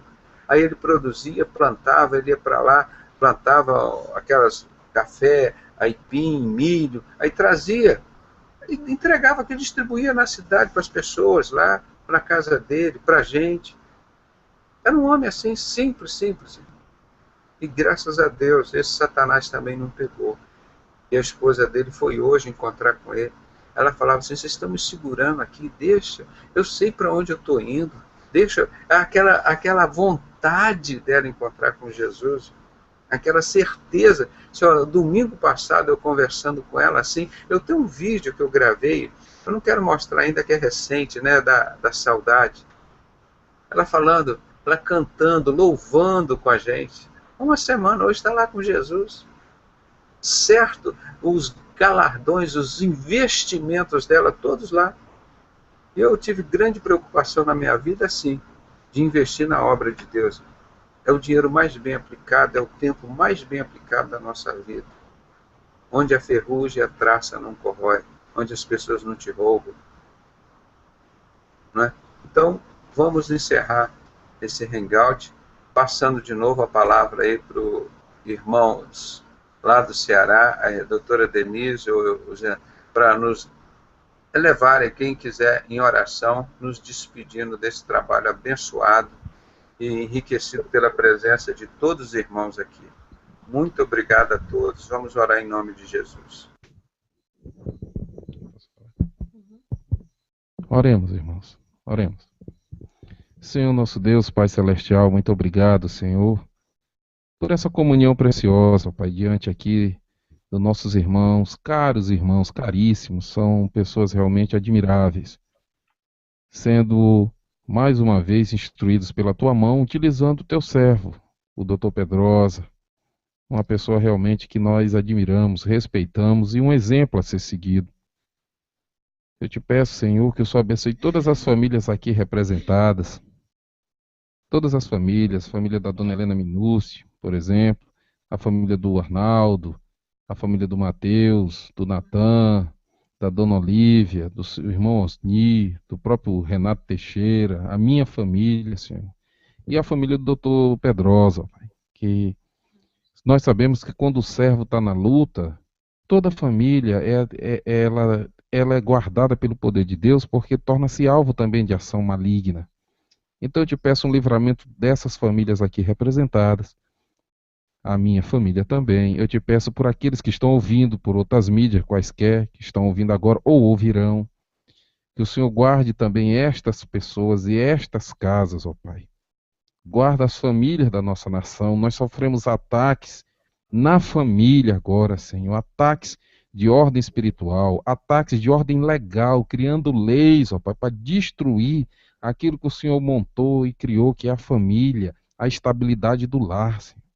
Speaker 3: Aí ele produzia, plantava, ele ia para lá, plantava aquelas café, aipim, milho, aí trazia, entregava aqui, distribuía na cidade para as pessoas lá, na casa dele, para a gente. Era um homem assim, simples. E graças a Deus, esse Satanás também não pegou. E a esposa dele foi hoje encontrar com ele. Ela falava assim, vocês estão me segurando aqui, deixa, eu sei para onde eu estou indo, deixa, aquela vontade dela encontrar com Jesus, aquela certeza. Domingo passado eu conversando com ela assim, eu tenho um vídeo que eu gravei, eu não quero mostrar ainda que é recente, né, da saudade. Ela falando, ela cantando, louvando com a gente. Uma semana, hoje está lá com Jesus. Certo, os galardões, os investimentos dela, todos lá. Eu tive grande preocupação na minha vida, sim, de investir na obra de Deus. É o dinheiro mais bem aplicado, é o tempo mais bem aplicado da nossa vida. Onde a ferrugem e a traça não corrói, onde as pessoas não te roubam. Não é? Então, vamos encerrar esse hangout, passando de novo a palavra aí para os irmãos lá do Ceará, a doutora Denise, para nos elevarem, quem quiser, em oração, nos despedindo desse trabalho abençoado e enriquecido pela presença de todos os irmãos aqui. Muito obrigado a todos. Vamos orar em nome de Jesus.
Speaker 6: Oremos, irmãos. Oremos. Senhor nosso Deus, Pai Celestial, muito obrigado, Senhor, por essa comunhão preciosa, Pai, diante aqui dos nossos irmãos, caríssimos, são pessoas realmente admiráveis, sendo mais uma vez instruídos pela Tua mão, utilizando o Teu servo, o Dr. Pedrosa, uma pessoa realmente que nós admiramos, respeitamos e um exemplo a ser seguido. Eu te peço, Senhor, que o Senhor abençoe todas as famílias aqui representadas, todas as famílias, a família da Dona Helena Minúcio, por exemplo, a família do Arnaldo, a família do Mateus, do Natan, da Dona Olívia, do seu irmão Osni, do próprio Renato Teixeira, a minha família, Senhor, e a família do Dr. Pedrosa, Pai, que nós sabemos que quando o servo está na luta, toda a família, ela é guardada pelo poder de Deus, porque torna-se alvo também de ação maligna. Então eu te peço um livramento dessas famílias aqui representadas, a minha família também. Eu te peço por aqueles que estão ouvindo por outras mídias quaisquer, que estão ouvindo agora ou ouvirão, que o Senhor guarde também estas pessoas e estas casas, ó Pai. Guarda as famílias da nossa nação. Nós sofremos ataques na família agora, Senhor, ataques de ordem espiritual, ataques de ordem legal, criando leis, ó Pai, para destruir aquilo que o Senhor montou e criou, que é a família, a estabilidade do lar, Senhor.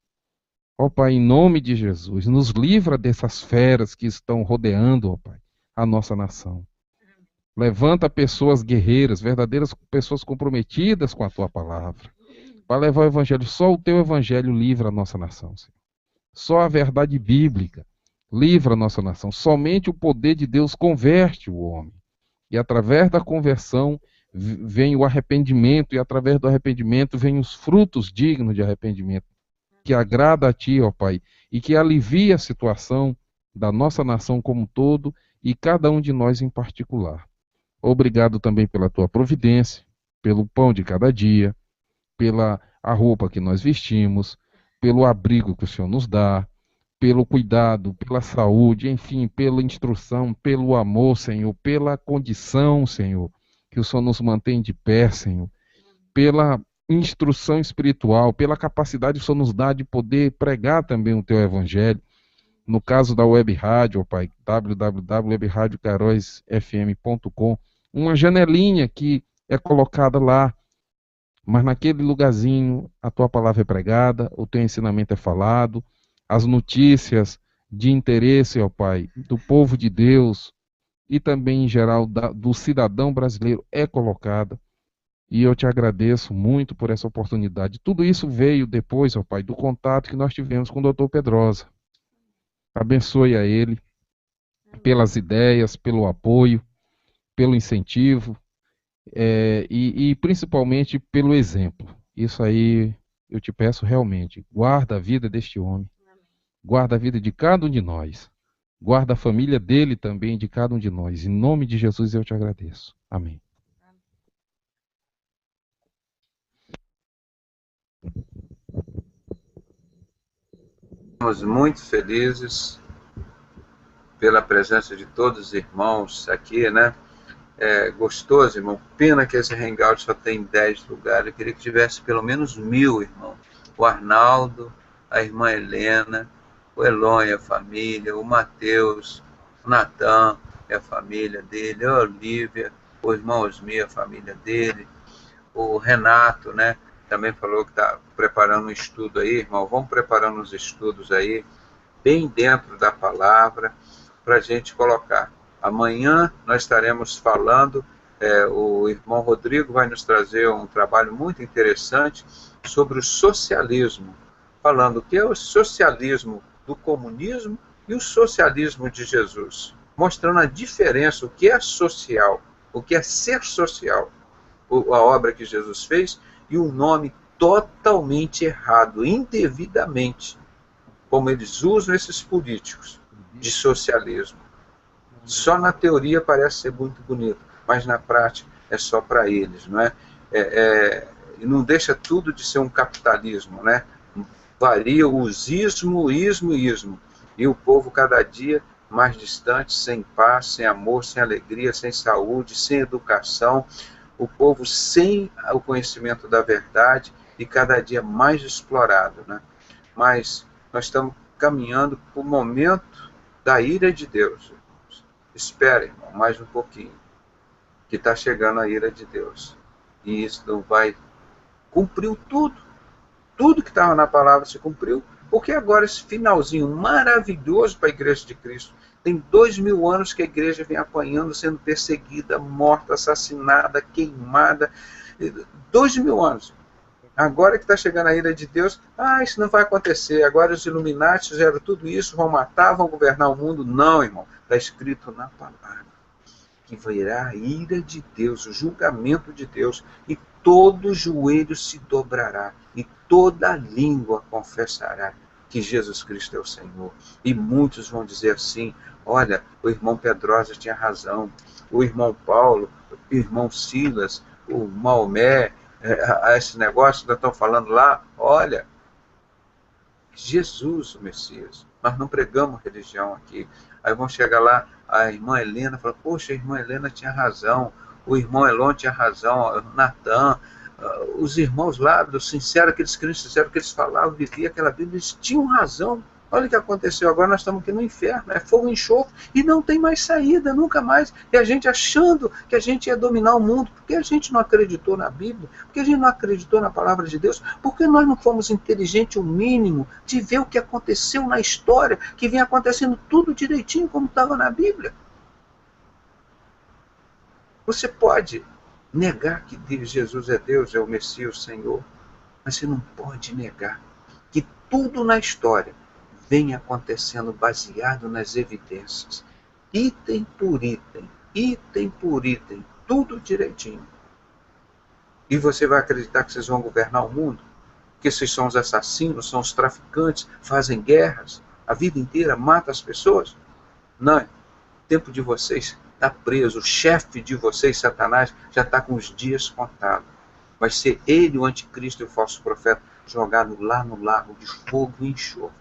Speaker 6: Ó Pai, em nome de Jesus, nos livra dessas feras que estão rodeando, ó Pai, a nossa nação. Levanta pessoas guerreiras, verdadeiras pessoas comprometidas com a Tua palavra, para levar o Evangelho. Só o Teu Evangelho livra a nossa nação, Senhor. Só a verdade bíblica livra a nossa nação. Somente o poder de Deus converte o homem. E através da conversão vem o arrependimento, e através do arrependimento vem os frutos dignos de arrependimento, que agrada a Ti, ó Pai, e que alivia a situação da nossa nação como um todo e cada um de nós em particular. Obrigado também pela Tua providência, pelo pão de cada dia, pela a roupa que nós vestimos, pelo abrigo que o Senhor nos dá, pelo cuidado, pela saúde, enfim, pela instrução, pelo amor, Senhor, pela condição, Senhor, que o Senhor nos mantém de pé, Senhor, pela instrução espiritual, pela capacidade que o Senhor nos dá de poder pregar também o Teu Evangelho. No caso da Web Rádio, ó Pai, www.webradiocaroisfm.com, uma janelinha que é colocada lá, mas naquele lugarzinho a Tua palavra é pregada, o Teu ensinamento é falado, as notícias de interesse, ó Pai, do povo de Deus e também em geral do cidadão brasileiro é colocada. E eu te agradeço muito por essa oportunidade. Tudo isso veio depois, ó Pai, do contato que nós tivemos com o Dr. Pedrosa. Abençoe a ele pelas ideias, pelo apoio, pelo incentivo e principalmente pelo exemplo. Isso aí eu te peço realmente. Guarda a vida deste homem. Guarda a vida de cada um de nós. Guarda a família dele também, de cada um de nós. Em nome de Jesus eu te agradeço. Amém.
Speaker 3: Estamos muito felizes pela presença de todos os irmãos aqui, né? É gostoso, irmão. Pena que esse hangout só tem 10 lugares. Eu queria que tivesse pelo menos 1000, irmão. O Arnaldo, a irmã Helena, o Elon e a família, o Mateus, o Natan e a família dele, a Olívia, o irmão Osmir, a família dele, o Renato, né? Também falou que está preparando um estudo aí, irmão. Vamos preparando os estudos aí, bem dentro da palavra, para a gente colocar. Amanhã nós estaremos falando, o irmão Rodrigo vai nos trazer um trabalho muito interessante sobre o socialismo, falando o que é o socialismo do comunismo e o socialismo de Jesus, mostrando a diferença, o que é social, o que é ser social, a obra que Jesus fez, e o nome totalmente errado, indevidamente, como eles usam esses políticos, de socialismo. Só na teoria parece ser muito bonito, mas na prática é só para eles, não é? E não deixa tudo de ser um capitalismo, né? Varia o ismo, e o povo cada dia mais distante, sem paz, sem amor, sem alegria, sem saúde, sem educação, o povo sem o conhecimento da verdade e cada dia mais explorado, né? Mas nós estamos caminhando para o momento da ira de Deus. Esperem, irmão, mais um pouquinho, que está chegando a ira de Deus. E isso não vai cumprir tudo. Tudo que estava na palavra se cumpriu, porque agora esse finalzinho maravilhoso para a Igreja de Cristo. Tem 2000 anos que a igreja vem apanhando, sendo perseguida, morta, assassinada, queimada. 2000 anos. Agora que está chegando a ira de Deus, isso não vai acontecer. Agora os Illuminati fizeram tudo isso, vão matar, vão governar o mundo. Não, irmão. Está escrito na palavra que virá a ira de Deus, o julgamento de Deus, e todo joelho se dobrará, e toda língua confessará que Jesus Cristo é o Senhor. E muitos vão dizer assim: olha, o irmão Pedrosa tinha razão, o irmão Paulo, o irmão Silas, o Maomé, esse negócio que estão falando lá, olha, Jesus o Messias. Nós não pregamos religião aqui. Aí vão chegar lá, a irmã Helena fala: poxa, a irmã Helena tinha razão, o irmão Elon tinha razão, o Natan, os irmãos lá do Sincero, aqueles crentes sinceros que eles falavam, viviam aquela Bíblia, eles tinham razão. Olha o que aconteceu, agora nós estamos aqui no inferno, é fogo e enxofre, e não tem mais saída, nunca mais. E a gente achando que a gente ia dominar o mundo, porque a gente não acreditou na Bíblia, porque a gente não acreditou na palavra de Deus, porque nós não fomos inteligentes o mínimo de ver o que aconteceu na história, que vem acontecendo tudo direitinho como estava na Bíblia. Você pode negar que Jesus é Deus, é o Messias, o Senhor, mas você não pode negar que tudo na história vem acontecendo baseado nas evidências, item por item, tudo direitinho. E você vai acreditar que vocês vão governar o mundo? Que vocês são os assassinos, são os traficantes, fazem guerras a vida inteira, matam as pessoas? Não, o tempo de vocês está preso, o chefe de vocês, Satanás, já está com os dias contados. Vai ser ele, o anticristo e o falso profeta, jogado lá no lago de fogo e enxofre.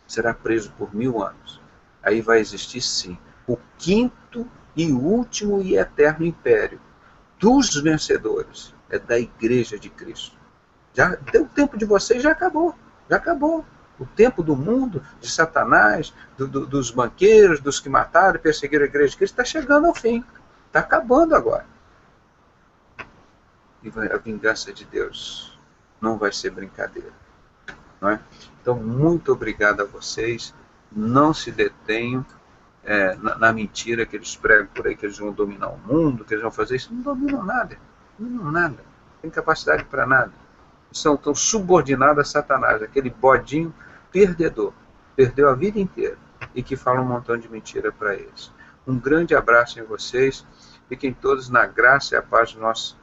Speaker 3: será preso por 1000 anos. Aí vai existir, sim, o quinto e último e eterno império dos vencedores, é da Igreja de Cristo. Já, o tempo de vocês já acabou, já acabou. O tempo do mundo, de Satanás, dos banqueiros, dos que mataram e perseguiram a Igreja de Cristo, está chegando ao fim, está acabando agora. E a vingança de Deus não vai ser brincadeira, não é? Então, muito obrigado a vocês. Não se detenham na mentira que eles pregam por aí, que eles vão dominar o mundo, que eles vão fazer isso. Não dominam nada. Não dominam nada. Não tem capacidade para nada. Estão subordinados a Satanás, aquele bodinho perdedor. Perdeu a vida inteira. E que fala um montão de mentira para eles. Um grande abraço em vocês. Fiquem todos na graça e a paz do nosso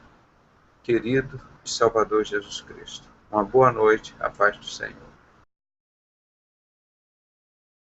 Speaker 3: querido e Salvador Jesus Cristo. Uma boa noite. A paz do Senhor.